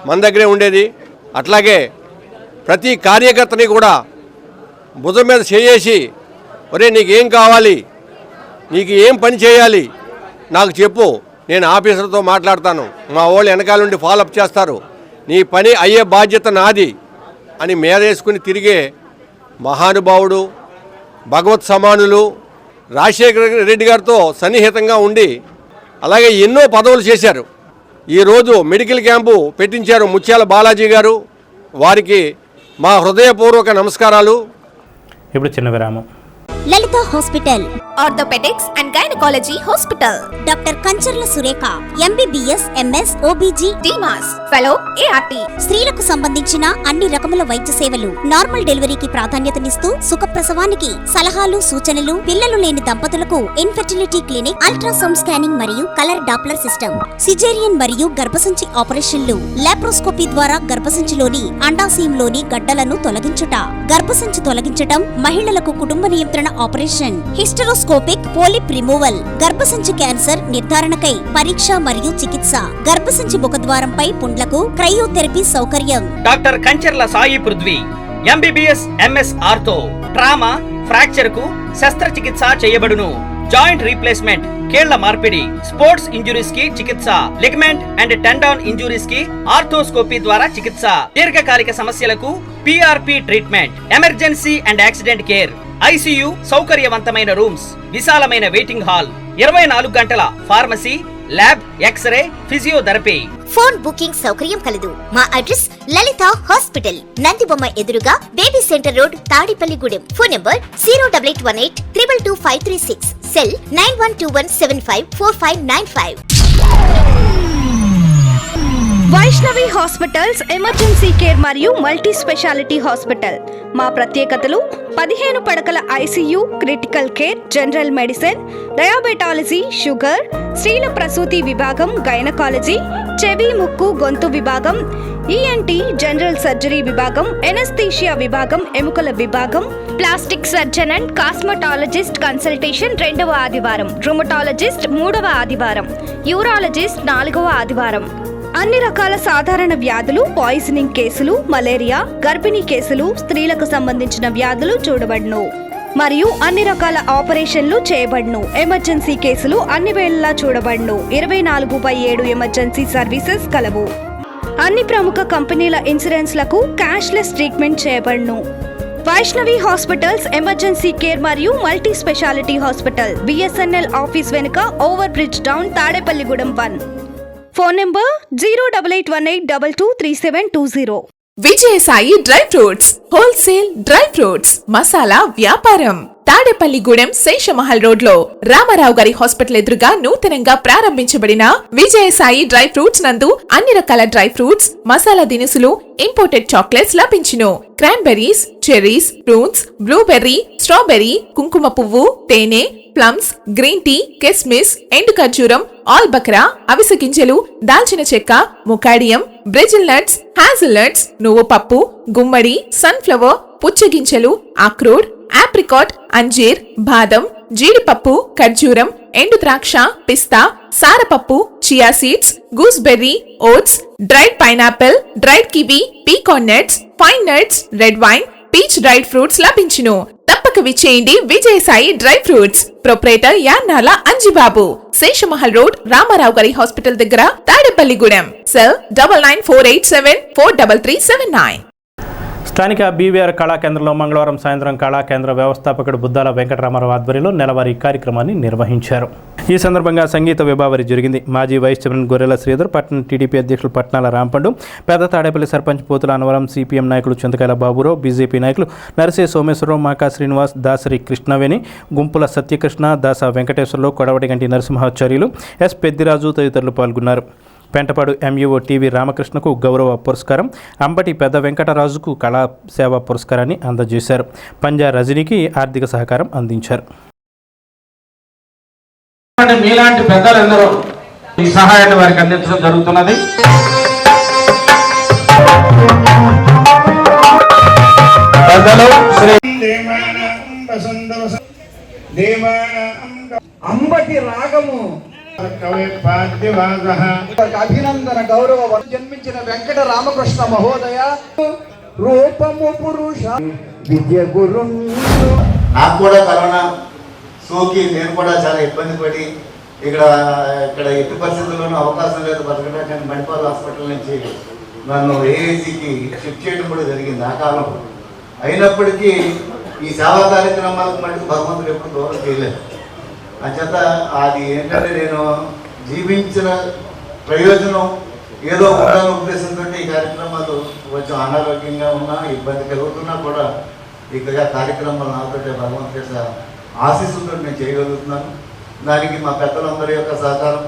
మన దగ్గరే ఉండేది. అట్లాగే ప్రతి కార్యకర్తని కూడా భుజం మీద చేసి, ఒరే నీకేం కావాలి, నీకు ఏం పని చేయాలి నాకు చెప్పు, నేను ఆఫీసర్తో మాట్లాడతాను, మా వాళ్ళు వెనకాల నుండి ఫాలోఅప్ చేస్తారు, నీ పని అయ్యే బాధ్యత నాది అని మేరేసుకుని తిరిగే మహానుభావుడు, భగవత్ సమానులు రాజశేఖర రెడ్డి గారితో సన్నిహితంగా ఉండి అలాగే ఎన్నో పదవులు చేశారు. ఈరోజు మెడికల్ క్యాంపు పెట్టించారు ముత్యాల బాలాజీ గారు. వారికి మా హృదయపూర్వక నమస్కారాలు. ఇప్పుడు చిన్న విరామం. Lalitha hospital, orthopaedics and gynaecology hospital. Doctor Kancharla Surekha, MBBS, MS, OBG, DMAS, fellow, ART. స్త్రీలకు సంబంధించిన అన్ని రకముల వైద్య సేవలు, నార్మల్ డెలివరీకి ప్రాధాన్యతనిస్తూ సుఖప్రసవానికి సలహాలు, సూచనలు, పిల్లలు లేని దంపతులకు ఇన్ఫెర్టిలిటీ క్లినిక్, అల్ట్రాసౌండ్ స్కానింగ్ మరియు కలర్ డాప్లర్ సిస్టమ్, సిజేరియన్ మరియు గర్భసంచి ఆపరేషన్లు, లాప్రోస్కోపీ ద్వారా గర్భసంచిలోని అండాశయంలోని గడ్డలను తొలగించుట, గర్భసంచి తొలగించటం, మహిళలకు కుటుంబ నియంత్రణ ఆపరేషన్, హిస్టరోస్కోపిక్ పోలిప్ రిమూవల్, గర్భసంచి క్యాన్సర్ నిర్ధారణకై పరీక్ష మరియు చికిత్స, గర్భసంచి ముఖద్వారంపై పుండ్లకు క్రయోథెరపీ సౌకర్యం. Doctor Kancharla Sai Prithvi, MBBS, MS ortho, trauma, fracture కు శస్త్రచికిత్స చేయబడును. జాయింట్ రీప్లేస్మెంట్, కీళ్ల మార్పిడి, స్పోర్ట్స్ ఇంజురీస్ కి చికిత్స, లిగమెంట్ అండ్ టెండాన్ ఇంజురీస్ కి ఆర్థోస్కోపీ ద్వారా చికిత్స, దీర్ఘకాలిక సమస్యలకు PRP treatment, emergency and accident care, ICU సౌకర్యవంతమైన రూమ్స్, విశాలమైన వెయిటింగ్ హాల్, 24 గంటల pharmacy, lab, X-ray, physiotherapy. Phone booking సౌకర్యం కలదు. మా అడ్రస్ లలిత హాస్పిటల్, నందిబొమ్మ ఎదురుగా, baby centre road, Tadepalligudem. Phone number 08818 222 536. Cell 9121754595. Vaishnavi hospitals emergency care మరియు మల్టీ స్పెషాలిటీ హాస్పిటల్. మా ప్రత్యేకతలు 15 పడకల ICU, critical care, general medicine, diabetology, sugar, స్త్రీల ప్రసూతి విభాగం, గైనకాలజీ, చెవి, ముక్కు, గొంతు విభాగం, ఈఎన్టీ, జనరల్ సర్జరీ విభాగం, ఎనస్థీషియా విభాగం, ఎముకల విభాగం, plastic surgeon and cosmetologist consultation 2వ ఆదివారం, రుమటాలజిస్ట్ 3వ ఆదివారం, యూరాలజిస్ట్ 4వ ఆదివారం. అన్ని రకాల సాధారణ వ్యాధులు, పాయిజనింగ్ కేసులు, మలేరియా, గర్భిణీ కేసులు, స్త్రీలకు సంబంధించిన వ్యాధులు చూడబడును మరియు అన్ని రకాల ఆపరేషన్లు చేయబడును. ఎమర్జెన్సీ కేసులు అన్ని వేళలా చూడబడును. 24/7 ఎమర్జెన్సీ సర్వీసెస్ కలవు. అన్ని ప్రముఖ కంపెనీల ఇన్సూరెన్స్లకు క్యాష్లెస్ ట్రీట్మెంట్ చేయబడును. వైష్ణవి హాస్పిటల్స్ ఎమర్జెన్సీ కేర్ మరియు multi speciality hospital, BSNL office వెనుక, over bridge down, Tadepalligudem 1. Phone number 08818223720. Vijayasai dry fruits, wholesale dry fruits, మసాలా వ్యాపారం. తాడేపల్లిగూడెం శేషమహల్ రోడ్ లో రామారావు గారి హాస్పిటల్ ఎదురుగా నూతనంగా ప్రారంభించబడిన విజయసాయి డ్రై ఫ్రూట్స్ నందు అన్ని రకాల డ్రై ఫ్రూట్స్, మసాలా దినుసులు, ఇంపోర్టెడ్ చాక్లెట్స్ లభించును. Cranberries, cherries, prunes, blueberry, strawberry, కుంకుమ పువ్వు, తేనె, ప్లమ్స్, గ్రీన్ టీ, కిస్మిస్, ఎండు ఖర్జూరం, ఆల్ బక్రా, అవిసె గింజలు, దాల్చిన చెక్క, ముకాడియం, బ్రెజిల్ నట్స్, హ్యాజిల్ నట్స్, నువ్వు పప్పు, గుమ్మడి, సన్ఫ్లవర్, పుచ్చగింజలు, అక్రోడ్, ఆప్రికాట్, అంజీర్, బాదం, జీడిపప్పు, ఖర్జూరం, ఎండు ద్రాక్ష, పిస్తా, సారపప్పు, chia seeds, gooseberry, oats, dried pineapple, dried kiwi, pecan nuts, pine nuts, red wine, peach dried fruits లభించును. తప్పక విచ్చేయండి Vijayasai dry fruits. Proprietor Yannala Anjibabu, Seshamahal road, Ramarao గారి హాస్పిటల్ దగ్గర, తాడేపల్లిగూడెం. సెల్ 9948743379. స్థానిక బీవీఆర్ కళాకేంద్రంలో మంగళవారం సాయంత్రం కళాకేంద్ర వ్యవస్థాపకుడు బుద్దాల వెంకటరామారావు ఆధ్వర్యంలో నెలవారీ కార్యక్రమాన్ని నిర్వహించారు. ఈ సందర్భంగా సంగీత విభావరి జరిగింది. మాజీ వైస్ చైర్మన్ గొర్రెల శ్రీధర్, పట్టణ టీడీపీ అధ్యక్షులు పట్నాల రాంపండు, పెద్ద తాడేపల్లి సర్పంచ్ పోతుల అనవరం, సిపిఎం నాయకులు చింతకాయల బాబురావు, బీజేపీ నాయకులు నరసే సోమేశ్వరరావు, మాకా శ్రీనివాస్, దాసరి కృష్ణవేణి, గుంపుల సత్యకృష్ణ, దాస వెంకటేశ్వరరావు, కొడవటిగంటి నరసింహాచార్యులు, ఎస్ పెద్దిరాజు తదితరులు పాల్గొన్నారు. పెంటపాడు ఎంఈఓ టీవీ రామకృష్ణకు గౌరవ పురస్కారం, అంబటి పెద్ద వెంకటరాజుకు కళా సేవా పురస్కారాన్ని అందజేశారు. పంజా రజనీకి ఆర్థిక సహకారం అందించారు. మీలాంటి పెద్దలందరూ ఈ సహాయాన్ని వారికి అందించడం జరుగుతున్నది. అంబటి రాగము అభినందన గౌరవ జన్మించిన వెంకట రామకృష్ణ మహోదయ రూపము పురుష విద్య గురు. నాకు కూడా కరోనా సోకి నేను కూడా చాలా ఇబ్బంది పడి ఇక్కడ ఎట్టి పరిస్థితుల్లోనూ అవకాశం లేదు బతకడానికి. నేను మణిపాల్ హాస్పిటల్ నుంచి నన్ను ఏఏజీకి షిఫ్ట్ చేయడం కూడా జరిగింది ఆ కాలం. అయినప్పటికీ ఈ సేవా కార్యక్రమాలకు మటుకు భగవంతుడు ఎప్పుడు దూరం చేయలేదు. అంచేత అది ఏంటంటే నేను జీవించిన ప్రయోజనం ఏదో ఉండాలనే ఉద్దేశంతో ఈ కార్యక్రమాలు కొంచెం అనారోగ్యంగా ఉన్నా ఇబ్బంది కలుగుతున్నా కూడా ఇక కార్యక్రమాలు నాతో భగవంతుడి ఆశీస్సులతో నేను చేయగలుగుతున్నాను. దానికి మా పెద్దలందరి యొక్క సహకారం,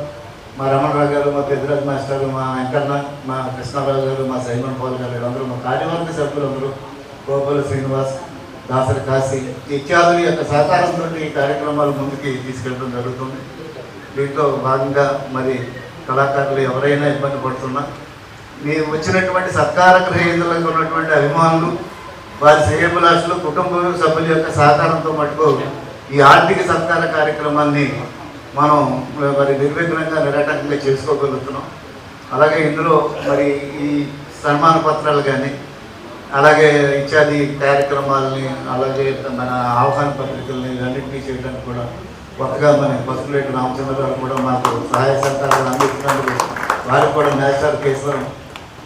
మా రమణరావు గారు, మా పెద్దరాజు మాస్టర్, మా వెంకన్న, మా కృష్ణారావు గారు, మా సైమన్ పాల్ గారు, వీళ్ళందరూ మా కార్యవర్గ సభ్యులందరూ, గోపాల శ్రీనివాస్, దాసరి కాశీ ఇత్యాదుల యొక్క సహకారంతో ఈ కార్యక్రమాలు ముందుకి తీసుకెళ్ళడం జరుగుతుంది. దీంట్లో భాగంగా మరి కళాకారులు ఎవరైనా ఇబ్బంది పడుతున్నా మీరు వచ్చినటువంటి సత్కార గ్రహీతలకు ఉన్నటువంటి అభిమానులు, వారి శ్రేయభిలాషులు, కుటుంబ సభ్యుల యొక్క సహకారంతో మటుకు ఈ ఆర్థిక సత్కార కార్యక్రమాన్ని మనం మరి నిర్విఘ్నంగా నిరాటంకంగా చేసుకోగలుగుతున్నాం. అలాగే ఇందులో మరి ఈ సన్మాన పత్రాలు కానీ అలాగే ఇత్యాది కార్యక్రమాలని అలాగే మన ఆహ్వాన పత్రికల్ని ఇవన్నింటినీ చేయడానికి కూడా కొత్తగా మన పసుపులేటి రామచంద్ర గారు కూడా మాకు సహాయ సహకారాలు అందిస్తున్నందుకు వారికి కూడా నేషనల్ కేసరం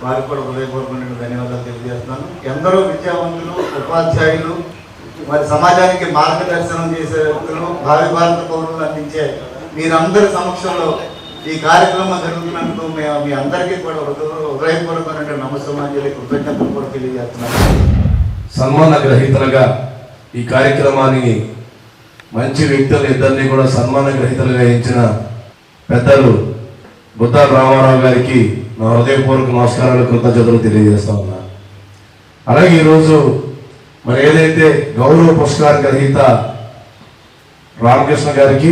వారికి కూడా హృదయపూర్వకమైన ధన్యవాదాలు తెలియజేస్తున్నాను. ఎందరో విద్యావంతులు, ఉపాధ్యాయులు, మరి సమాజానికి మార్గదర్శనం చేసే వ్యక్తులు, భావి భారత పౌరులు అందించే మీరందరి సమక్షంలో ఈ కార్యక్రమం జరుగుతున్నందుకు మీ అందరికీ కూడా హృదయపూర్వకమైన నమస్కారాంజలి, కృతజ్ఞతలు కూడా తెలియజేస్తున్నాను. సన్మాన గ్రహీతలుగా ఈ కార్యక్రమానికి మంచి వ్యక్తులు ఇద్దరిని కూడా సన్మాన గ్రహీతలుగా ఎంచిన పెద్దలు బుద్దాల రామారావు గారికి నా హృదయపూర్వక నమస్కారాలు, కృతజ్ఞతలు తెలియజేస్తా ఉన్నాను. అలాగే ఈరోజు మరి ఏదైతే గౌరవ పురస్కార గ్రహీత రామకృష్ణ గారికి,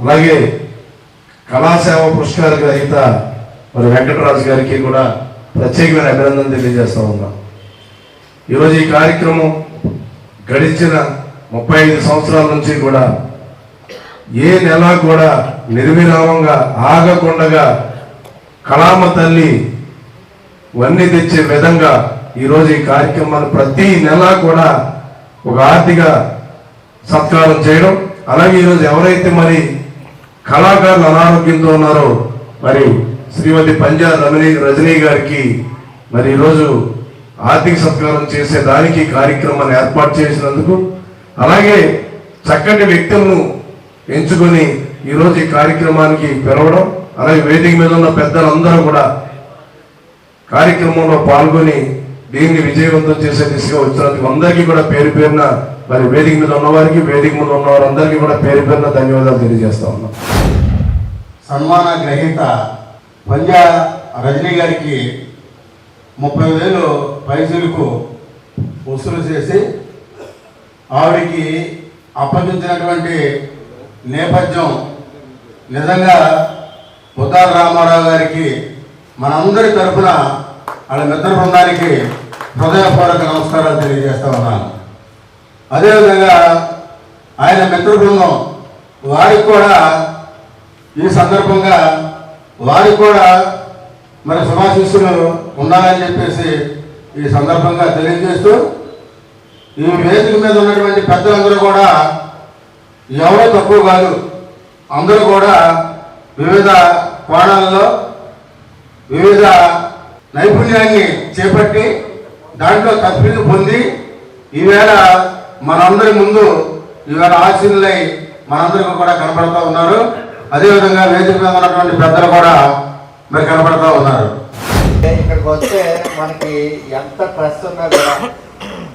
అలాగే కళాసేవ పురస్కార గ్రహీత మరి వెంకటరాజు గారికి కూడా ప్రత్యేకమైన అభినందన తెలియజేస్తా ఉన్నాం. ఈరోజు ఈ కార్యక్రమం గడిచిన 35 సంవత్సరాల నుంచి కూడా ఏ నెల కూడా నిర్విరామంగా ఆగకుండా కళామ తల్లి వన్నీ తెచ్చే విధంగా ఈరోజు ఈ కార్యక్రమాలు ప్రతి నెల కూడా ఒక ఆర్థిక సత్కారం చేయడం, అలాగే ఈరోజు ఎవరైతే మరి కళాకారులు అనారోగ్యంతో ఉన్నారో మరి శ్రీమతి పంజా రజనీ గారికి మరి ఈరోజు ఆర్థిక సత్కారం చేసే దానికి కార్యక్రమాన్ని ఏర్పాటు చేసినందుకు, అలాగే చక్కటి వ్యక్తులను ఎంచుకొని ఈరోజు ఈ కార్యక్రమానికి పిలవడం, అలాగే వేదిక మీద ఉన్న పెద్దలందరూ కూడా కార్యక్రమంలో పాల్గొని దీన్ని విజయవంతం చేసే దిశగా వచ్చినందుకు అందరికీ కూడా పేరు పేరున మరి వేదిక మీద ఉన్నవారికి, వేదిక మీద ఉన్న వారందరికీ కూడా పేరు పేరున ధన్యవాదాలు తెలియజేస్తా ఉన్నాం. సన్మాన గ్రహీత పంజా రజనీ గారికి 30,000 పైసలకు వసూలు చేసి ఆవిడికి అప్పగించినటువంటి నేపథ్యం నిజంగా బుద్దాల రామారావు గారికి మనందరి తరఫున వాళ్ళ మిత్ర బృందానికి హృదయపూర్వక నమస్కారాలు తెలియజేస్తా ఉన్నాను. అదేవిధంగా ఆయన మిత్ర బృందం వారికి కూడా ఈ సందర్భంగా వారికి కూడా మరి శుభాశీస్సులు ఉండాలని చెప్పేసి ఈ సందర్భంగా తెలియజేస్తూ, ఈ వేదిక మీద ఉన్నటువంటి పెద్దలందరూ కూడా ఎవరో తక్కువ కాదు, అందరూ కూడా వివిధ కోణాలలో వివిధ నైపుణ్యాన్ని చేపట్టి దాంట్లో తప్పిని పొంది ఈవేళ మనందరి ముందు ఈవేళ ఆశీనులై మనందరికీ కూడా కనపడుతూ ఉన్నారు. అదేవిధంగా వేదిక మీద ఉన్నటువంటి పెద్దలు కూడా మరి కనపడుతూ ఉన్నారు. ఇక్కడికి వస్తే మనకి ఎంత స్ట్రెస్ ఉన్నా కూడా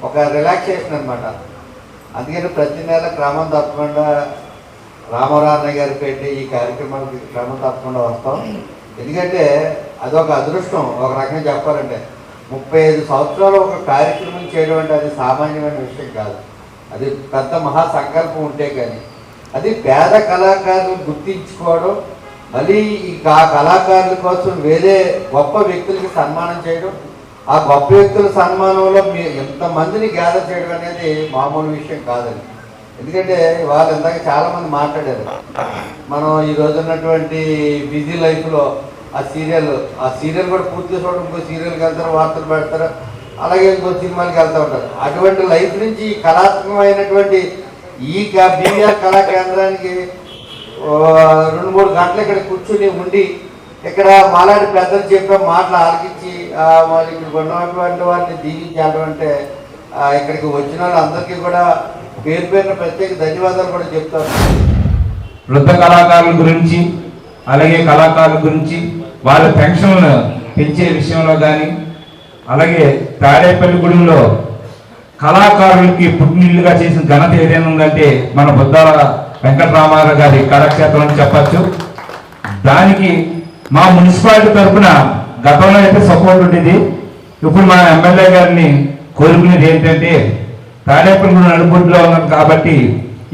ఒక రిలాక్సేషన్ అనమాట. అందుకని ప్రతి నెల క్రమం తప్పకుండా రామారావు అన్నయ్య గారు పెట్టి ఈ కార్యక్రమానికి క్రమం తప్పకుండా వస్తాం. ఎందుకంటే అదొక అదృష్టం. ఒక రకంగా చెప్పాలంటే 35 సంవత్సరాలు ఒక కార్యక్రమం చేయడం అంటే అది సామాన్యమైన విషయం కాదు. అది పెద్ద మహాసంకల్పం ఉంటే కానీ అది పేద కళాకారులు గుర్తించుకోవడం, మళ్ళీ ఈ కళాకారుల కోసం వేరే గొప్ప వ్యక్తులకి సన్మానం చేయడం, ఆ గొప్ప వ్యక్తుల సన్మానంలో ఎంతమందిని గ్యాదర్ చేయడం అనేది మామూలు విషయం కాదండి. ఎందుకంటే వాళ్ళు ఇందాక చాలామంది మాట్లాడారు. మనం ఈరోజు ఉన్నటువంటి బిజీ లైఫ్లో ఆ సీరియల్ కూడా పూర్తి చూడడం, ఇంకో సీరియల్కి వెళ్తారు, వార్తలు పెడతారు, అలాగే ఇంకో సినిమాలకి వెళ్తూ ఉంటారు. అటువంటి లైఫ్ నుంచి కళాత్మకమైనటువంటి ఈ బీవీఆర్ కళా కేంద్రానికి 2-3 గంటలు ఇక్కడ కూర్చుని ఉండి ఇక్కడ మాలాంటి పెద్దలు చెప్పే మాటలు ఆలకించి వాళ్ళు ఇక్కడ ఉన్నటువంటి వారిని దీవించాలి అంటే ఇక్కడికి వచ్చిన వాళ్ళందరికీ కూడా పేరు పేరున ప్రత్యేక ధన్యవాదాలు కూడా చెప్తారు. వృద్ధ కళాకారుల గురించి అలాగే కళాకారుల గురించి వాళ్ళ పెన్షన్లు పెంచే విషయంలో కానీ, అలాగే తాడేపల్లిగూడెంలో కళాకారులకి పుట్టినిల్లుగా చేసిన ఘనత ఏదైనా ఉందంటే మన బుద్ధాల వెంకటరామారావు గారి కళాక్షేత్రం అని చెప్పచ్చు. దానికి మా మున్సిపాలిటీ తరఫున గతంలో అయితే సపోర్ట్ ఉండేది. ఇప్పుడు మా ఎమ్మెల్యే గారిని కోరుకునేది ఏంటంటే తాడేపల్లిగూడెం నడుబొడ్డులో ఉన్నాం కాబట్టి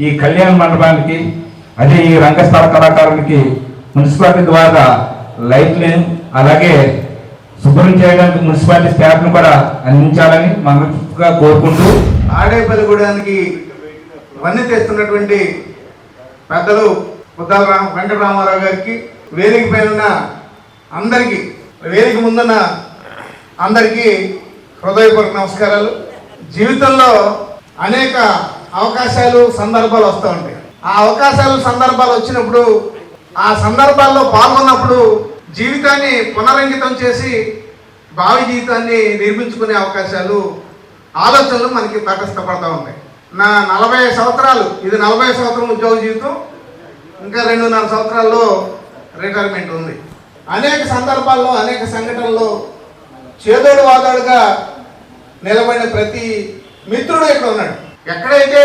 ఈ కళ్యాణ మండపానికి అదే ఈ రంగస్థల కళాకారులకి మున్సిపాలిటీ ద్వారా లైట్లు అలాగే శుభ్రం చేయడానికి మున్సిపాలిటీ స్టాఫ్ను కూడా అందించాలని మనస్ఫూర్తిగా కోరుకుంటూ తాడేపల్లిగూడెంకి ఇవన్నీ తెస్తున్నటువంటి పెద్దలు బుద్ధాల వెంకటరామారావు గారికి, వేదిక పైన అందరికీ, వేదిక ముందున్న అందరికీ హృదయపూర్వక నమస్కారాలు. జీవితంలో అనేక అవకాశాలు సందర్భాలు వస్తూ ఉంటాయి. ఆ అవకాశాలు సందర్భాలు వచ్చినప్పుడు ఆ సందర్భాల్లో పాల్గొన్నప్పుడు జీవితాన్ని పునరంకితం చేసి భావి జీవితాన్ని నిర్మించుకునే అవకాశాలు, ఆలోచనలు మనకి తటస్థపడతా ఉంటాయి. నా 40 సంవత్సరాలు, ఇది 40 సంవత్సరం ఉద్యోగ జీవితం, ఇంకా 2.5 సంవత్సరాల్లో రిటైర్మెంట్ ఉంది. అనేక సందర్భాల్లో అనేక సంఘటనల్లో చేదోడు వాదోడుగా నిలబడిన ప్రతి మిత్రుడు ఇక్కడ ఉన్నాడు. ఎక్కడైతే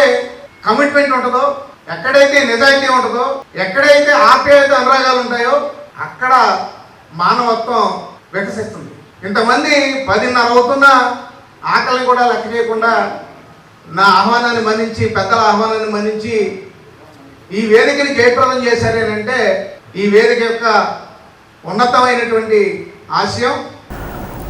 కమిట్మెంట్ ఉంటుందో, ఎక్కడైతే నిజాయితీ ఉంటుందో, ఎక్కడైతే ఆప్యాయత అనురాగాలు ఉంటాయో అక్కడ మానవత్వం వికసిస్తుంది. ఇంతమంది 10:30 అవుతున్నా ఆకలిని కూడా లెక్క చేయకుండా నా ఆహ్వానాన్ని మన్నించి, పెద్దల ఆహ్వానాన్ని మన్నించి ఈ వేదికని జయప్రదం చేశారేనంటే ఈ వేదిక యొక్క ఉన్నతమైనటువంటి ఆశయం.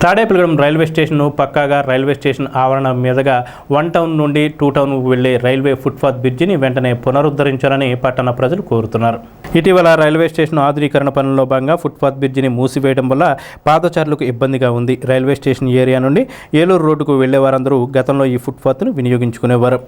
తాడేపల్లిగూడెం రైల్వే స్టేషన్ను పక్కాగా రైల్వే స్టేషన్ ఆవరణ మీదుగా 1 టౌన్ నుండి 2 టౌన్ వెళ్లే రైల్వే ఫుట్పాత్ బ్రిడ్జిని వెంటనే పునరుద్ధరించాలని పట్టణ ప్రజలు కోరుతున్నారు. ఇటీవల రైల్వే స్టేషన్ ఆధునీకరణ పనుల్లో భాగంగా ఫుట్పాత్ బ్రిడ్జిని మూసివేయడం వల్ల పాదచారులకు ఇబ్బందిగా ఉంది. రైల్వే స్టేషన్ ఏరియా నుండి ఏలూరు రోడ్డుకు వెళ్లే వారందరూ గతంలో ఈ ఫుట్పాత్ను వినియోగించుకునేవారు.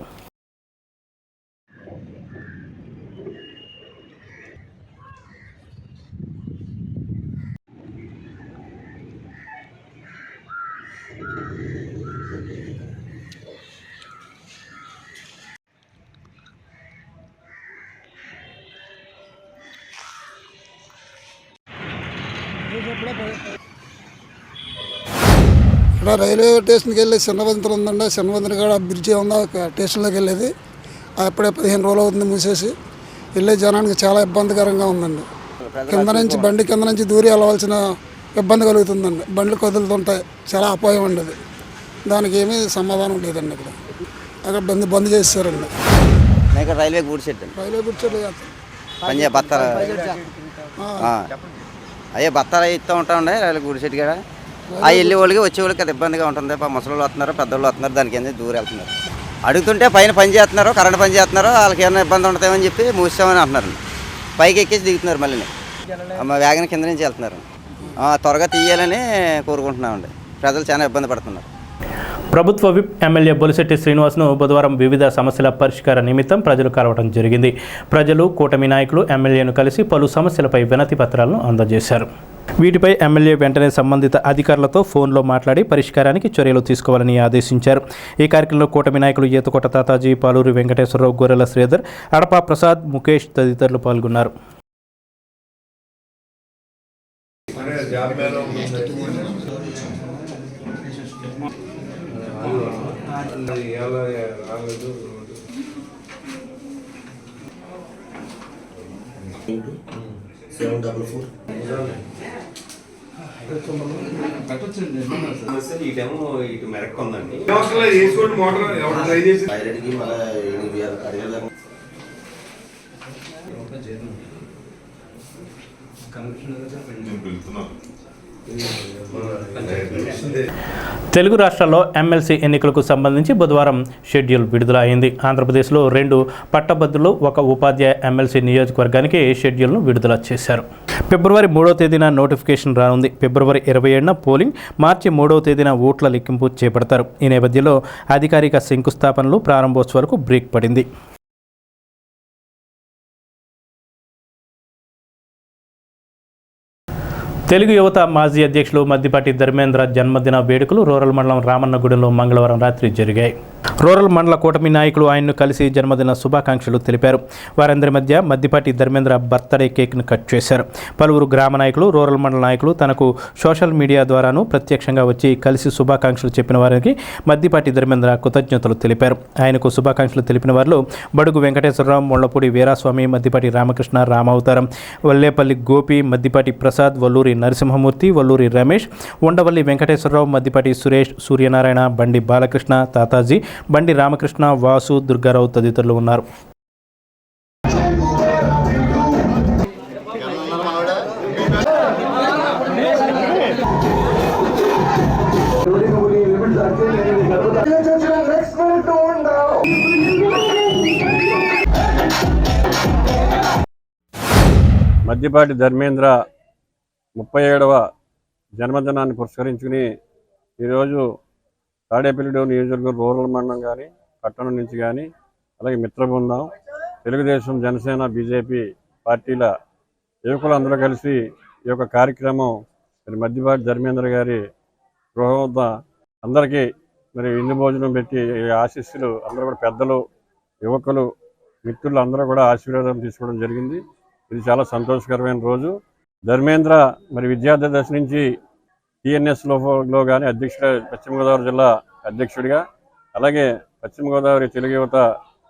ఇక్కడ రైల్వే స్టేషన్కి వెళ్ళి చిన్నవంతరం ఉందండి. చిన్నవంతరం కూడా బ్రిడ్జి ఉందా స్టేషన్లోకి వెళ్ళేది, అప్పుడే 15 రోజులు అవుతుంది మూసేసి. వెళ్ళే జనానికి చాలా ఇబ్బందికరంగా ఉందండి. బండి కింద నుంచి దూరి వెళ్ళవలసిన ఇబ్బంది కలుగుతుందండి. బండ్లు కదులుతుంటాయి, చాలా అపాయం అండి అది. దానికి ఏమీ సమాధానం లేదండి. అక్కడ బంద్ చేశారండి. రైల్వే గూడ్స్ షెడ్ అయ్యే బత్తాలు ఇస్తూ ఉంటామండి. రైల్వే గూడ్స్ షెడ్ కూడా ఆ వెళ్ళే వాళ్ళకి వచ్చే వాళ్ళకి అది ఇబ్బందిగా ఉంటుంది. ముసలి వస్తున్నారు, పెద్దవాళ్ళు వస్తున్నారు, దానికి ఏమైనా దూరం వెళ్తున్నారు. అడుగుతుంటే పైన పని చేస్తున్నారు, కరెంట్ పని చేస్తున్నారు, వాళ్ళకి ఏమైనా ఇబ్బంది ఉంటుందేమని చెప్పి మూసామని అంటున్నారు. పైకి ఎక్కేసి దిగుతున్నారు, మళ్ళీ వేగన కింద నుంచి వెళ్తున్నారు. త్వరగా తీయాలని కోరుకుంటున్నామండి. ప్రజలు చాలా ఇబ్బంది పడుతున్నారు. ప్రభుత్వ విప్ ఎమ్మెల్యే బొలిశెట్టి శ్రీనివాస్ను బుధవారం వివిధ సమస్యల పరిష్కార నిమిత్తం ప్రజలు కలవడం జరిగింది. ప్రజలు, కూటమి నాయకులు ఎమ్మెల్యేను కలిసి పలు సమస్యలపై వినతి పత్రాలను అందజేశారు. వీటిపై ఎమ్మెల్యే వెంటనే సంబంధిత అధికారులతో ఫోన్లో మాట్లాడి పరిష్కారానికి చర్యలు తీసుకోవాలని ఆదేశించారు. ఈ కార్యక్రమంలో కూటమి నాయకులు ఈతకోట తాతాజీ, పాలూరి వెంకటేశ్వరరావు, గొర్రెల శ్రీధర్, అడపా ప్రసాద్, ముఖేష్ తదితరులు పాల్గొన్నారు. ఇటు మెరక్ ఉందండి. తెలుగు రాష్ట్రాల్లో ఎమ్మెల్సీ ఎన్నికలకు సంబంధించి బుధవారం షెడ్యూల్ విడుదల అయింది. ఆంధ్రప్రదేశ్లో 2 పట్టభద్రులు, 1 ఉపాధ్యాయ ఎమ్మెల్సీ నియోజకవర్గానికి షెడ్యూల్ను విడుదల చేశారు. ఫిబ్రవరి 3వ తేదీన నోటిఫికేషన్ రానుంది. ఫిబ్రవరి 27న పోలింగ్, మార్చి 3వ తేదీన ఓట్ల లెక్కింపు చేపడతారు. ఈ నేపథ్యంలో అధికారిక శంకుస్థాపనలు, ప్రారంభోత్సవాలకు బ్రేక్ పడింది. తెలుగు యువత మాజీ అధ్యక్షులు మద్దిపాటి ధర్మేంద్ర జన్మదిన వేడుకలు రూరల్ మండలం రామన్నగూడెంలో మంగళవారం రాత్రి జరిగాయి. రూరల్ మండల కూటమి నాయకులు ఆయన్ను కలిసి జన్మదిన శుభాకాంక్షలు తెలిపారు. వారందరి మధ్య మద్దిపాటి ధర్మేంద్ర బర్త్డే కేక్ను కట్ చేశారు. పలువురు గ్రామ నాయకులు, రూరల్ మండల నాయకులు తనకు సోషల్ మీడియా ద్వారాను ప్రత్యక్షంగా వచ్చి కలిసి శుభాకాంక్షలు చెప్పిన వారికి మద్దిపాటి ధర్మేంద్ర కృతజ్ఞతలు తెలిపారు. ఆయనకు శుభాకాంక్షలు తెలిపిన వారిలో బడుగు వెంకటేశ్వరరావు, ముళ్లపూడి వీరాస్వామి, మద్దిపాటి రామకృష్ణ, రామావతారం, వల్లేపల్లి గోపి, మద్దిపాటి ప్రసాద్, వల్లూరి నరసింహమూర్తి, వల్లూరి రమేష్, ఉండవల్లి వెంకటేశ్వరరావు, మద్దిపాటి సురేష్, సూర్యనారాయణ, బండి బాలకృష్ణ, తాతాజీ, బండి రామకృష్ణ, వాసు, దుర్గారావు తదితరులు ఉన్నారు. మద్దిపాటి ధర్మేంద్ర 37వ జన్మదినాన్ని పురస్కరించుకుని ఈరోజు తాడేపల్లిగూడెం నియోజకవర్గం రూరల్ మండలం కానీ, పట్టణం నుంచి కానీ, అలాగే మిత్ర బృందం, తెలుగుదేశం, జనసేన, బీజేపీ పార్టీల యువకులు అందరూ కలిసి ఈ యొక్క కార్యక్రమం మరి మద్దిపాటి ధర్మేంద్ర గారి గృహం వద్ద అందరికీ మరి విందు భోజనం పెట్టి ఆశీస్సులు అందరూ కూడా పెద్దలు, యువకులు, మిత్రులు అందరూ కూడా ఆశీర్వాదం తీసుకోవడం జరిగింది. ఇది చాలా సంతోషకరమైన రోజు. ధర్మేంద్ర మరి విద్యార్థి దశ నుంచి టీఎన్ఎస్లో కానీ అధ్యక్షుడు, పశ్చిమ గోదావరి జిల్లా అధ్యక్షుడిగా, అలాగే పశ్చిమ గోదావరి తెలుగు యువత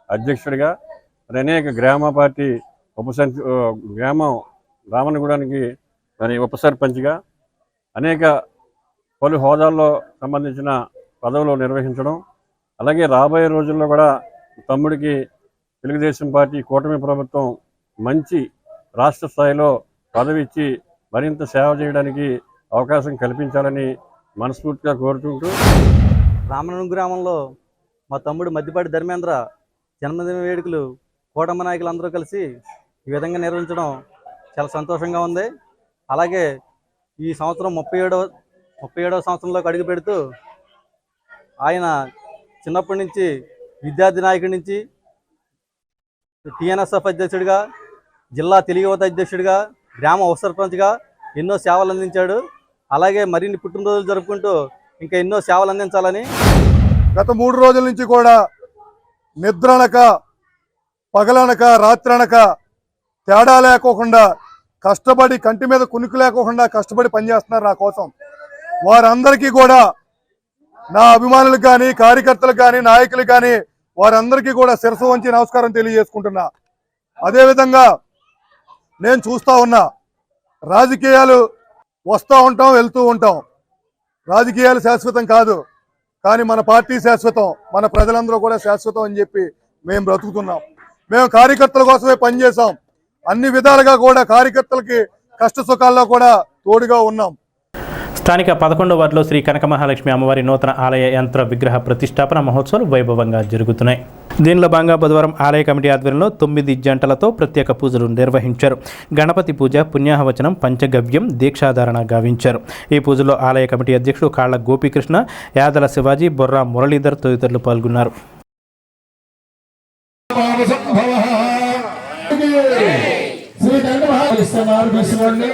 అధ్యక్షుడిగా, మరి అనేక గ్రామ పార్టీ గ్రామం రామన్నగూడానికి మరి ఉప సర్పంచ్గా అనేక పలు హోదాల్లో సంబంధించిన పదవులు నిర్వహించడం, అలాగే రాబోయే రోజుల్లో కూడా తమ్ముడికి తెలుగుదేశం పార్టీ కూటమి ప్రభుత్వం మంచి రాష్ట్ర స్థాయిలో పదవి ఇచ్చి మరింత సేవ చేయడానికి అవకాశం కల్పించాలని మనస్ఫూర్తిగా కోరుకుంటూ, రామన్నగూడెం గ్రామంలో మా తమ్ముడు మద్దిపాటి ధర్మేంద్ర జన్మదిన వేడుకలు కూటమి నాయకులు అందరూ కలిసి ఈ విధంగా నిర్వహించడం చాలా సంతోషంగా ఉంది. అలాగే ఈ సంవత్సరం 37వ సంవత్సరంలోకి అడుగు పెడుతూ ఆయన చిన్నప్పటి నుంచి విద్యార్థి నాయకుడి నుంచి టీఎన్ఎస్ఎఫ్ అధ్యక్షుడిగా, జిల్లా తెలుగు యువత అధ్యక్షుడిగా, గ్రామ ఉప సర్పంచ్గా ఎన్నో సేవలు అందించాడు. అలాగే మరిన్ని పుట్టినరోజులు జరుపుకుంటూ ఇంకా ఎన్నో సేవలు అందించాలని గత 3 రోజుల నుంచి కూడా నిద్రనక, పగలనక, రాత్రనక తేడా లేకోకుండా కష్టపడి, కంటి మీద కునుకు లేకోకుండా కష్టపడి పనిచేస్తున్నారు నా కోసం. వారందరికీ కూడా, నా అభిమానులకు కానీ, కార్యకర్తలకు కానీ, నాయకులకు కానీ వారందరికీ కూడా శిరస్సు వంచి నమస్కారం తెలియజేసుకుంటున్నా. అదేవిధంగా నేను చూస్తూ ఉన్నా, రాజకీయాలు వస్తూ ఉంటాం, వెళ్తూ ఉంటాం. రాజకీయాలు శాశ్వతం కాదు, కానీ మన పార్టీ శాశ్వతం, మన ప్రజలందరూ కూడా శాశ్వతం అని చెప్పి మేము బ్రతుకుతున్నాం. మేము కార్యకర్తల కోసమే పనిచేసాం. అన్ని విధాలుగా కూడా కార్యకర్తలకి కష్ట సుఖాల్లో కూడా తోడుగా ఉన్నాం. స్థానిక 11వ వార్డులో శ్రీ కనక మహాలక్ష్మి అమ్మవారి నూతన ఆలయ యంత్ర విగ్రహ ప్రతిష్టాపన మహోత్సవాలు వైభవంగా జరుగుతున్నాయి. దీనిలో భాగంగా బుధవారం ఆలయ కమిటీ ఆధ్వర్యంలో 9 జంటలతో ప్రత్యేక పూజలు నిర్వహించారు. గణపతి పూజ, పుణ్యాహవచనం, పంచగవ్యం, దీక్షాధారణ గావించారు. ఈ పూజలో ఆలయ కమిటీ అధ్యక్షుడు కాళ్ల గోపీకృష్ణ, యాదల శివాజీ, బొర్రా మురళీధర్ తదితరులు పాల్గొన్నారు. శ్రీ కనక మహాలక్ష్మి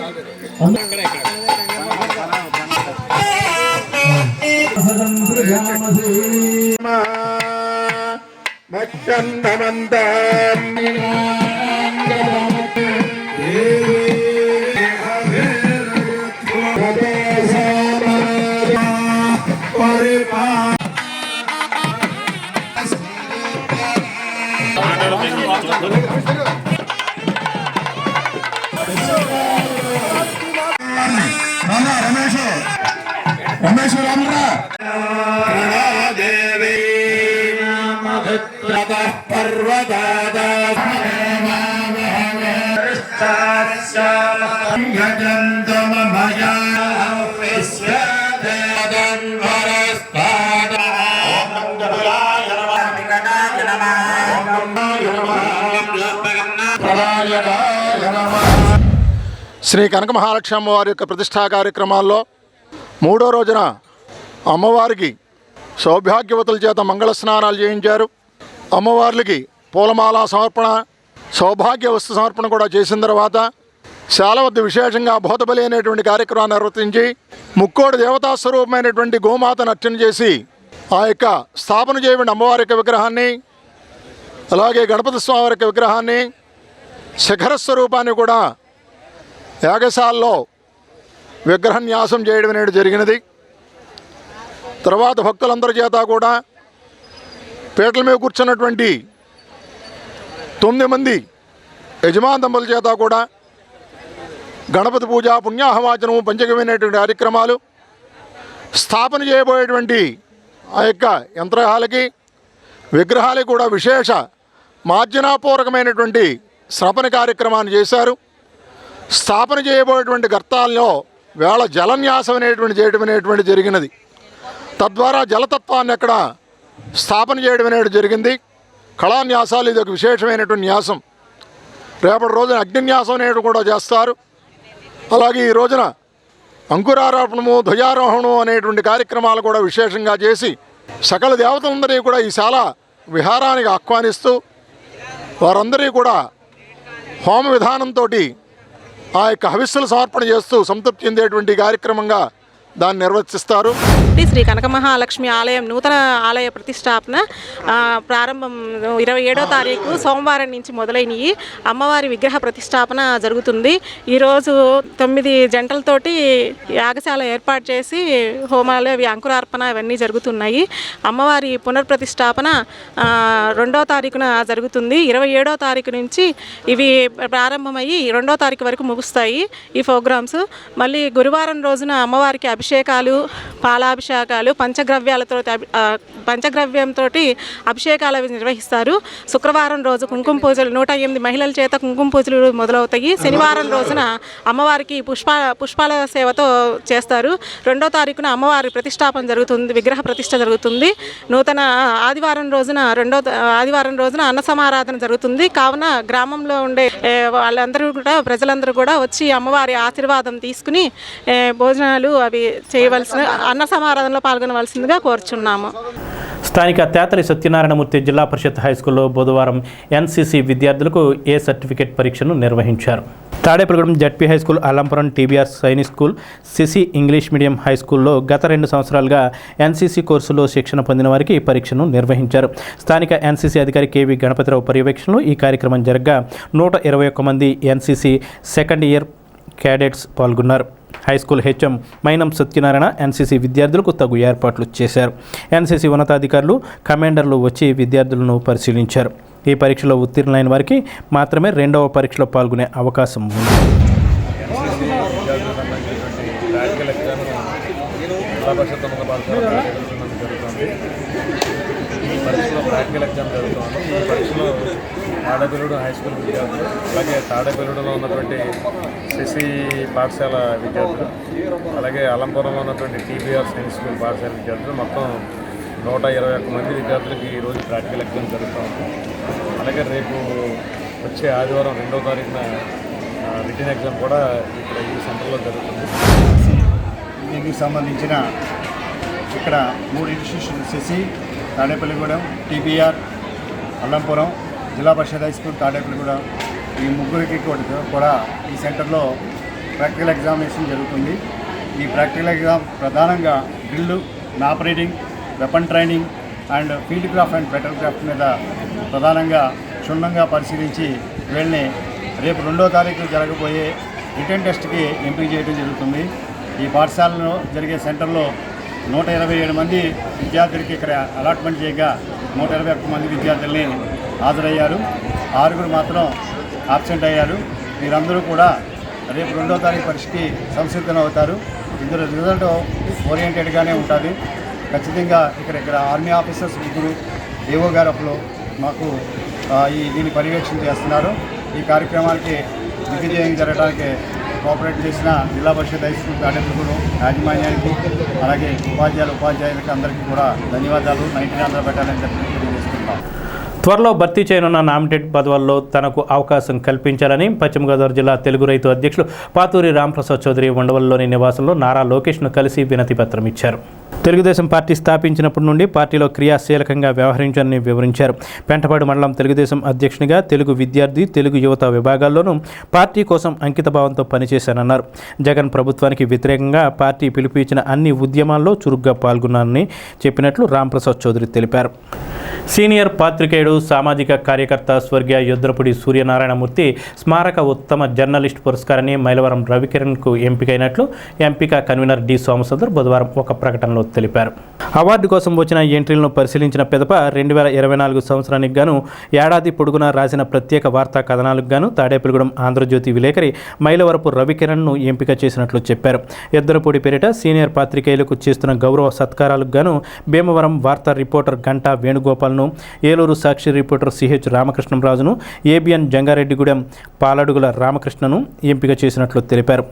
శ్రీ కనక మహాలక్ష్మి అమ్మవారి యొక్క ప్రతిష్టా కార్యక్రమాల్లో 3వ రోజున అమ్మవారికి సౌభాగ్యవతుల చేత మంగళ స్నానాలు చేయించారు. అమ్మవార్లకి పూలమాల సమర్పణ, సౌభాగ్య వస్తు సమర్పణ కూడా చేసిన తర్వాత శాల వద్ద విశేషంగా భూతబలి అనేటువంటి కార్యక్రమాన్ని నిర్వర్తించి ముక్కోటి దేవతా స్వరూపమైనటువంటి గోమాతను అర్చన చేసి ఆ యొక్క స్థాపన చేయబడిన అమ్మవారి యొక్క విగ్రహాన్ని, అలాగే గణపతి స్వామి యొక్క విగ్రహాన్ని, శిఖర స్వరూపాన్ని కూడా యాగశాలలో విగ్రహన్యాసం చేయడం అనేది జరిగినది. తర్వాత భక్తులందరి చేత కూడా పీటల మీద కూర్చున్నటువంటి 9 మంది యజమాన దంపతుల చేత కూడా గణపతి పూజ, పుణ్యాహవాచనము, పంచగమైనటువంటి కార్యక్రమాలు, స్థాపన చేయబోయేటువంటి ఆ యొక్క యంత్రాలకి విగ్రహాలకి కూడా విశేష మార్జనాపూర్వకమైనటువంటి శ్రపణ కార్యక్రమాన్ని చేశారు. స్థాపన చేయబోయేటువంటి గర్తాల్లో వేళ జలన్యాసం చేయడం జరిగినది. తద్వారా జలతత్వాన్ని అక్కడ స్థాపన చేయడం అనేది జరిగింది. కళాన్యాసాలు ఇది ఒక విశేషమైనటువంటి న్యాసం. రేపటి రోజున అగ్నిన్యాసం అనేది కూడా చేస్తారు. అలాగే ఈ రోజున అంకురారోపణము, ధ్వజారోహణము అనేటువంటి కార్యక్రమాలు కూడా విశేషంగా చేసి సకల దేవతలందరినీ కూడా ఈ శాల విహారానికి ఆహ్వానిస్తూ వారందరినీ కూడా హోమ విధానంతో ఆ యొక్క హవిస్సులు సమర్పణ చేస్తూ సంతృప్తి చెందేటువంటి కార్యక్రమంగా దాన్ని నిర్వర్తిస్తారు. శ్రీ కనక మహాలక్ష్మి ఆలయం నూతన ఆలయ ప్రతిష్టాపన ప్రారంభం 27వ తారీఖు సోమవారం నుంచి మొదలైనవి. అమ్మవారి విగ్రహ ప్రతిష్టాపన జరుగుతుంది. ఈరోజు 9 జంటలతోటి యాగశాల ఏర్పాటు చేసి హోమాలు, అవి అంకురార్పణ ఇవన్నీ జరుగుతున్నాయి. అమ్మవారి పునర్ప్రతిష్టాపన 2వ తారీఖున జరుగుతుంది. 27వ తారీఖు నుంచి ఇవి ప్రారంభమయ్యి 2వ తారీఖు వరకు ముగుస్తాయి ఈ ప్రోగ్రామ్స్. మళ్ళీ గురువారం రోజున అమ్మవారికి అభిషేకాలు, పాలాభిషేకాలు, పంచగ్రవ్యంతో అభిషేకాలు నిర్వహిస్తారు. శుక్రవారం రోజు కుంకుమ పూజలు, 108 మహిళల చేత కుంకుమ పూజలు మొదలవుతాయి. శనివారం రోజున అమ్మవారికి పుష్పాల సేవతో చేస్తారు. 2వ తారీఖున అమ్మవారి ప్రతిష్టాపన జరుగుతుంది, విగ్రహ ప్రతిష్ఠ జరుగుతుంది. నూతన ఆదివారం రోజున అన్న సమారాధన జరుగుతుంది. కావున గ్రామంలో ఉండే వాళ్ళందరూ కూడా, ప్రజలందరూ కూడా వచ్చి అమ్మవారి ఆశీర్వాదం తీసుకుని భోజనాలు అవి చేయవలసిన, అన్న సమారాధనలో పాల్గొనవలసిందిగా కోరుచున్నాము. స్థానిక తేతలి సత్యనారాయణమూర్తి జిల్లా పరిషత్ హైస్కూల్లో బుధవారం ఎన్సీసీ విద్యార్థులకు ఏ సర్టిఫికేట్ పరీక్షను నిర్వహించారు. Tadepalligudem ZP high school, Allampuram TBR Sainik school, CC English medium హైస్కూల్లో గత 2 సంవత్సరాలుగా ఎన్సీసీ కోర్సులో శిక్షణ పొందిన వారికి ఈ పరీక్షను నిర్వహించారు. స్థానిక ఎన్సీసీ అధికారి కేవీ గణపతిరావు పర్యవేక్షణలో ఈ కార్యక్రమం జరగగా 121 మంది ఎన్సీసీ సెకండ్ ఇయర్ క్యాడెట్స్ పాల్గొన్నారు. హైస్కూల్ హెచ్ఎం మైనం సత్యనారాయణ ఎన్సీసీ విద్యార్థులకు తగు ఏర్పాట్లు చేశారు. ఎన్సీసీ ఉన్నతాధికారులు, కమాండర్లు వచ్చి విద్యార్థులను పరిశీలించారు. ఈ పరీక్షలో ఉత్తీర్ణులైన వారికి మాత్రమే 2వ పరీక్షలో పాల్గొనే అవకాశం ఉంది. ప్రాక్టికల్ ఎగ్జామ్ జరుగుతుంది. ఈ పరీక్షలో తాడేపల్లిగూడెం హై స్కూల్ విద్యార్థులు, అలాగే తాడేపల్లిగూడెంలో ఉన్నటువంటి సిసి పాఠశాల విద్యార్థులు, అలాగే అలంపురంలో ఉన్నటువంటి టీబీఆర్ సైన్స్ స్కూల్ పాఠశాల విద్యార్థులు మొత్తం 121 మంది విద్యార్థులకి ఈరోజు ప్రాక్టికల్ ఎగ్జామ్ జరుగుతూ ఉంది. అలాగే రేపు వచ్చే ఆదివారం 2వ తారీఖున రిటన్ ఎగ్జామ్ కూడా ఇక్కడ ఈ సెంటర్లో జరుగుతుంది. దీనికి సంబంధించిన ఇక్కడ 3 institution, CC, Tadepalligudem, TBR, Allampuram, జిల్లా పరిషత్ హై స్కూల్ తాడేపల్లిగూడెం, ఈ ముగ్గురికి కూడా ఈ సెంటర్లో ప్రాక్టికల్ ఎగ్జామినేషన్ జరుగుతుంది. ఈ ప్రాక్టికల్ ఎగ్జామ్ ప్రధానంగా drill, operating, weapon training and field craft and better craft మీద ప్రధానంగా క్షుణ్ణంగా పరిశీలించి వీళ్ళని రేపు 2వ తారీఖు జరగబోయే రిటర్న్ టెస్ట్కి ఎంపిక చేయడం జరుగుతుంది. ఈ పాఠశాలలో జరిగే సెంటర్లో 127 మంది విద్యార్థులకి ఇక్కడ అలాట్మెంట్ చేయగా 121 మంది విద్యార్థుల్ని హాజరయ్యారు. 6 మాత్రం ఆబ్సెంట్ అయ్యారు. వీరందరూ కూడా రేపు 2వ తారీఖు పరీక్షకి సంసిద్ధం అవుతారు. ఇందులో రిజల్ట్ ఓరియంటెడ్గానే ఉంటుంది. ఖచ్చితంగా ఇక్కడ ఆర్మీ ఆఫీసర్స్ ముగ్గురు, ఏఓ గారు అప్పుడు మాకు దీన్ని పర్యవేక్షణ చేస్తున్నారు. ఈ కార్యక్రమానికి దిగ్విజయం జరగడానికి కోఆపరేట్ చేసిన జిల్లా పరిషత్ హై స్కూల్ తాడేపల్లిగూడెం యాజమాన్యానికి, అలాగే ఉపాధ్యాయులకి అందరికీ కూడా ధన్యవాదాలు. 19 ఆంధ్ర బెటాలియన్ తరఫున తెలియజేస్తున్నాం. త్వరలో భర్తీ చేయనున్న నామినేటెడ్ పదవుల్లో తనకు అవకాశం కల్పించాలని పశ్చిమ గోదావరి జిల్లా తెలుగు రైతు అధ్యక్షులు పాతూరి రాంప్రసాద్ చౌదరి ఉండవల్లిలోని నివాసంలో నారా లోకేష్ను కలిసి వినతి పత్రం ఇచ్చారు. తెలుగుదేశం పార్టీ స్థాపించినప్పటి నుండి పార్టీలో క్రియాశీలకంగా వ్యవహరించాలని వివరించారు. పెంటపాడు మండలం తెలుగుదేశం అధ్యక్షునిగా తెలుగు విద్యార్థి, తెలుగు యువత విభాగాల్లోనూ పార్టీ కోసం అంకితభావంతో పనిచేశానన్నారు. జగన్ ప్రభుత్వానికి వ్యతిరేకంగా పార్టీ పిలుపు ఇచ్చిన అన్ని ఉద్యమాల్లో చురుగ్గా పాల్గొన్నానని చెప్పినట్లు రాంప్రసాద్ చౌదరి తెలిపారు. సీనియర్ పాత్రికేయుడు, సామాజిక కార్యకర్త స్వర్గీయ యుద్రపుడి సూర్యనారాయణమూర్తి స్మారక ఉత్తమ జర్నలిస్ట్ పురస్కారాన్ని మైలవరం రవికిరణ్కు ఎంపికైనట్లు ఎంపిక కన్వీనర్ డి సోమసుందర్ బుధవారం ఒక ప్రకటనలో తెలిపారు. అవార్డు కోసం వచ్చిన ఎంట్రీలను పరిశీలించిన పిదప 2024 సంవత్సరానికి గాను ఏడాది పొడుగునా రాసిన ప్రత్యేక వార్తా కథనాలకు గాను తాడేపల్లిగూడెం ఆంధ్రజ్యోతి విలేకరి మైలవరపు రవికిరణ్ను ఎంపిక చేసినట్లు చెప్పారు. యుద్రపుడి పేరిట సీనియర్ పాత్రికేయులకు చేస్తున్న గౌరవ సత్కారాలకు గాను భీమవరం వార్తా రిపోర్టర్ గంటా వేణుగోపాల్ను, ఏలూరు సాక్షి రిపోర్టర్ సిహెచ్ రామకృష్ణంరాజును, ఏబిఎన్ జంగారెడ్డిగూడెం పాలడుగుల రామకృష్ణను ఎంపిక చేసినట్లు తెలిపారు.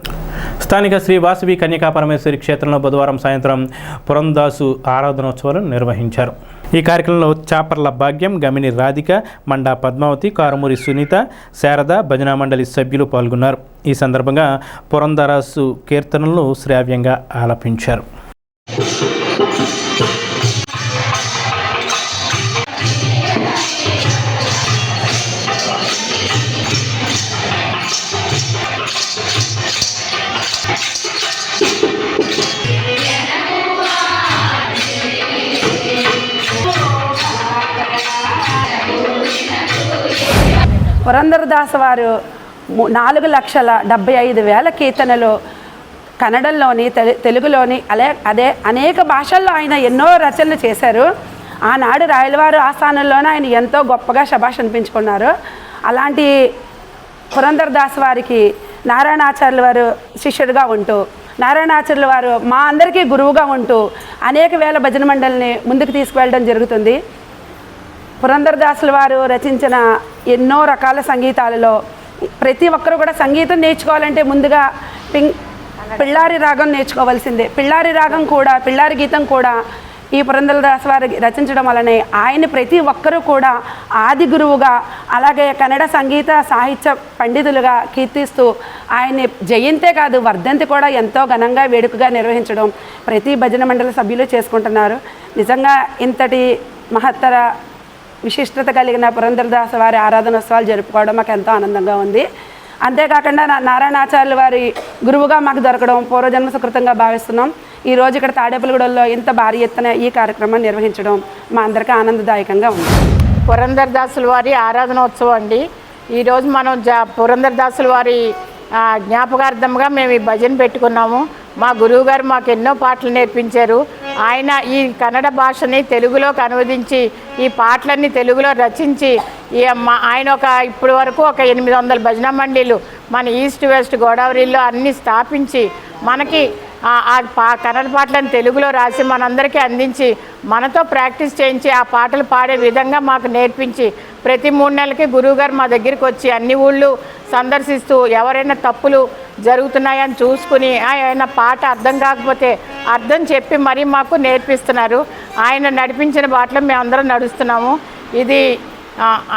స్థానిక శ్రీ వాసవి కన్యకాపరమేశ్వరి క్షేత్రంలో బుధవారం సాయంత్రం పురందాసు ఆరాధనోత్సవాలను నిర్వహించారు. ఈ కార్యక్రమంలో చాపర్ల భాగ్యం, గమిని రాధిక, మండా పద్మావతి, కారుమూరి సునీత, శారద భజనా మండలి సభ్యులు పాల్గొన్నారు. ఈ సందర్భంగా పురందరాసు కీర్తనలను శ్రావ్యంగా ఆలపించారు. పురందరదాస్ వారు 4,75,000 కీర్తనలు కన్నడంలోని, తెలుగులోని అదే అనేక భాషల్లో ఆయన ఎన్నో రచనలు చేశారు. ఆనాడు రాయలవారు ఆస్థానంలోనే ఆయన ఎంతో గొప్పగా శభాష్ అనిపించుకున్నారు. అలాంటి పురందరదాస్ వారికి నారాయణాచార్యుల వారు శిష్యుడిగా ఉంటూ, నారాయణాచార్యుల వారు మా అందరికీ గురువుగా ఉంటూ అనేక వేల భజన మండలిని ముందుకు తీసుకువెళ్ళడం జరుగుతుంది. పురందరదాసుల వారు రచించిన ఎన్నో రకాల సంగీతాలలో ప్రతి ఒక్కరు కూడా సంగీతం నేర్చుకోవాలంటే ముందుగా పిల్లారి రాగం నేర్చుకోవాల్సిందే. పిల్లారి రాగం కూడా, పిల్లారి గీతం కూడా ఈ పురందరదాస్ వారు రచించడం వలనే ఆయన ప్రతి ఒక్కరూ కూడా ఆది గురువుగా, అలాగే కన్నడ సంగీత సాహిత్య పండితులుగా కీర్తిస్తూ ఆయన్ని జయంతే కాదు వర్ధంతి కూడా ఎంతో ఘనంగా వేడుకగా నిర్వహించడం ప్రతి భజన మండలి సభ్యులు చేసుకుంటున్నారు. నిజంగా ఇంతటి మహత్తర విశిష్టత కలిగిన పురందరదాస్ వారి ఆరాధనోత్సవాలు జరుపుకోవడం మాకు ఎంతో ఆనందంగా ఉంది. అంతేకాకుండా నారాయణాచార్యుల వారి గురువుగా మాకు దొరకడం పూర్వజన్మ సుకృతంగా భావిస్తున్నాం. ఈరోజు ఇక్కడ తాడేపల్లిగూడెంలో ఇంత భారీ ఎత్తున ఈ కార్యక్రమాన్ని నిర్వహించడం మా అందరికీ ఆనందదాయకంగా ఉంది. పురందరదాసుల వారి ఆరాధనోత్సవం అండి. ఈరోజు మనం పురందరదాసుల వారి జ్ఞాపకార్థంగా మేము ఈ భజన పెట్టుకున్నాము. మా గురువు గారు మాకు ఎన్నో పాటలు నేర్పించారు. ఆయన ఈ కన్నడ భాషని తెలుగులోకి అనువదించి ఈ పాటలన్నీ తెలుగులో రచించి ఆయన ఇప్పటి వరకు ఒక 800 భజన మండీలు మన ఈస్ట్ వెస్ట్ గోదావరిలో అన్నీ స్థాపించి మనకి కన్నడ పాటలను తెలుగులో రాసి మనందరికీ అందించి మనతో ప్రాక్టీస్ చేయించి ఆ పాటలు పాడే విధంగా మాకు నేర్పించి ప్రతి 3 నెలలకి గురువుగారు మా దగ్గరికి వచ్చి అన్ని ఊళ్ళు సందర్శిస్తూ ఎవరైనా తప్పులు జరుగుతున్నాయని చూసుకుని ఆయన పాట అర్థం కాకపోతే అర్థం చెప్పి మరీ మాకు నేర్పిస్తున్నారు. ఆయన నడిపించిన బాటలో మేమందరం నడుస్తున్నాము. ఇది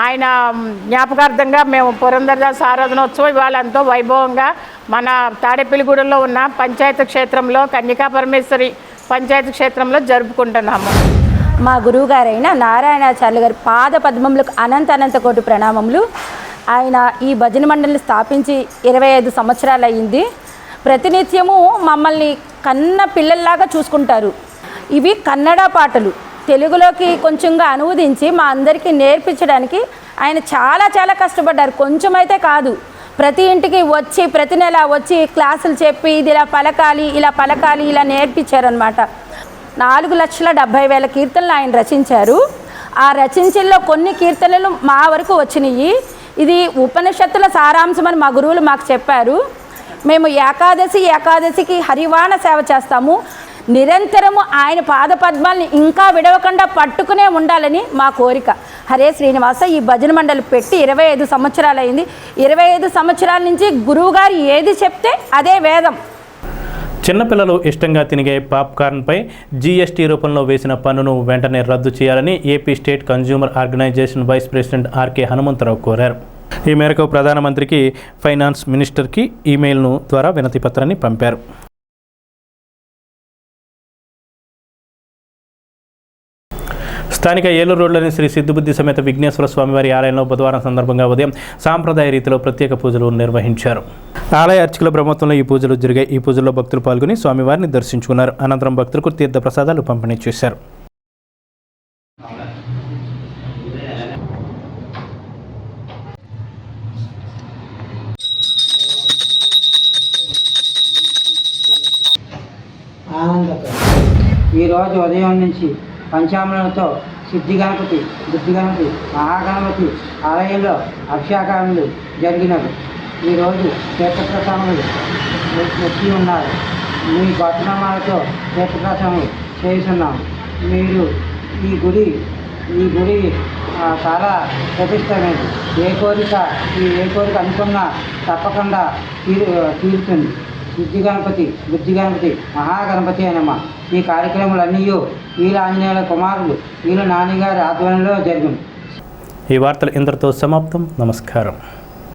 ఆయన జ్ఞాపకార్థంగా మేము పురందరదాస్ ఆరాధనోత్సవం ఇవాళ ఎంతో వైభవంగా మన తాడేపల్లిగూడెంలో ఉన్న పంచాయతీ క్షేత్రంలో కన్యకా పరమేశ్వరి పంచాయతీ క్షేత్రంలో జరుపుకుంటున్నాము. మా గురువుగారైన నారాయణాచార్యుల గారి పాద పద్మములకు అనంత కోటి ప్రణామములు. ఆయన ఈ భజన మండలిని స్థాపించి 25 సంవత్సరాలు అయ్యింది. ప్రతినిత్యము మమ్మల్ని కన్న పిల్లల్లాగా చూసుకుంటారు. ఇవి కన్నడ పాటలు తెలుగులోకి కొంచెంగా అనువదించి మా అందరికీ నేర్పించడానికి ఆయన చాలా చాలా కష్టపడ్డారు. కొంచెం అయితే కాదు, ప్రతి ఇంటికి వచ్చి ప్రతి నెల వచ్చి క్లాసులు చెప్పి ఇది ఇలా పలకాలి ఇలా నేర్పించారనమాట. 4,70,000 కీర్తనలు ఆయన రచించారు. ఆ రచించల్లో కొన్ని కీర్తనలు మా వరకు వచ్చినాయి. ఇది ఉపనిషత్తుల సారాంశం అని మా గురువులు మాకు చెప్పారు. మేము ఏకాదశికి హరివాణ సేవ చేస్తాము. నిరంతరము ఆయన పాదపద్మాల్ని ఇంకా విడవకుండా పట్టుకునే ఉండాలని మా కోరిక. హరే శ్రీనివాస ఈ భజన మండలి పెట్టి 25 సంవత్సరాలు అయింది. 25 సంవత్సరాల నుంచి గురువుగారు ఏది చెప్తే అదే వేదం. చిన్నపిల్లలు ఇష్టంగా తినిగే పాప్కార్న్పై జీఎస్టీ రూపంలో వేసిన పన్నును వెంటనే రద్దు చేయాలని AP state consumer organisation vice president RK Hanumantha Rao కోరారు. ఈ మేరకు ప్రధానమంత్రికి, ఫైనాన్స్ మినిస్టర్కి ఈమెయిల్ను ద్వారా వినతి పత్రాన్ని పంపారు. స్థానిక ఏలూరు రోడ్లోని శ్రీ సిద్ధబుద్ధి సమేత విఘ్నేశ్వర స్వామివారి ఆలయంలో బుధవారం సందర్భంగా ఉదయం సాంప్రదాయ రీతిలో ప్రత్యేక పూజలు నిర్వహించారు. ఆలయ అర్చకుల బ్రహ్మత్వంలో ఈ పూజలు జరిగాయి. ఈ పూజల్లో భక్తులు పాల్గొని స్వామివారిని దర్శించుకున్నారు. అనంతరం భక్తులకు తీర్థ ప్రసాదాలు పంపిణీ చేశారు. ఈరోజు ఉదయం నుంచి పంచామృతంతో సిద్ధి గణపతి, బుద్ధి గణపతి, మహాగణపతి ఆలయంలో అభిషేకాలు జరిగినవి. ఈరోజు తీర్థప్రసాదములు వచ్చి ఉన్నారు. మీ గొట్టనామాలతో తీర్థప్రసాదములు చేస్తున్నాం. మీరు ఈ గుడి చాలా ప్రతిష్టమైనది. ఏ కోరిక అనుకున్నా తప్పకుండా తీరుతుంది. సిద్ధి గణపతి, బుద్ధి గణపతి, మహాగణపతి అనమ్మ. ఈ కార్యక్రమాలన్నీ వీళ్ళ ఆంజనేయుల కుమారులు వీళ్ళ నాన్నగారి ఆధ్వర్యంలో జరిగింది. ఈ వార్తలు ఇంతటితో సమాప్తం. నమస్కారం.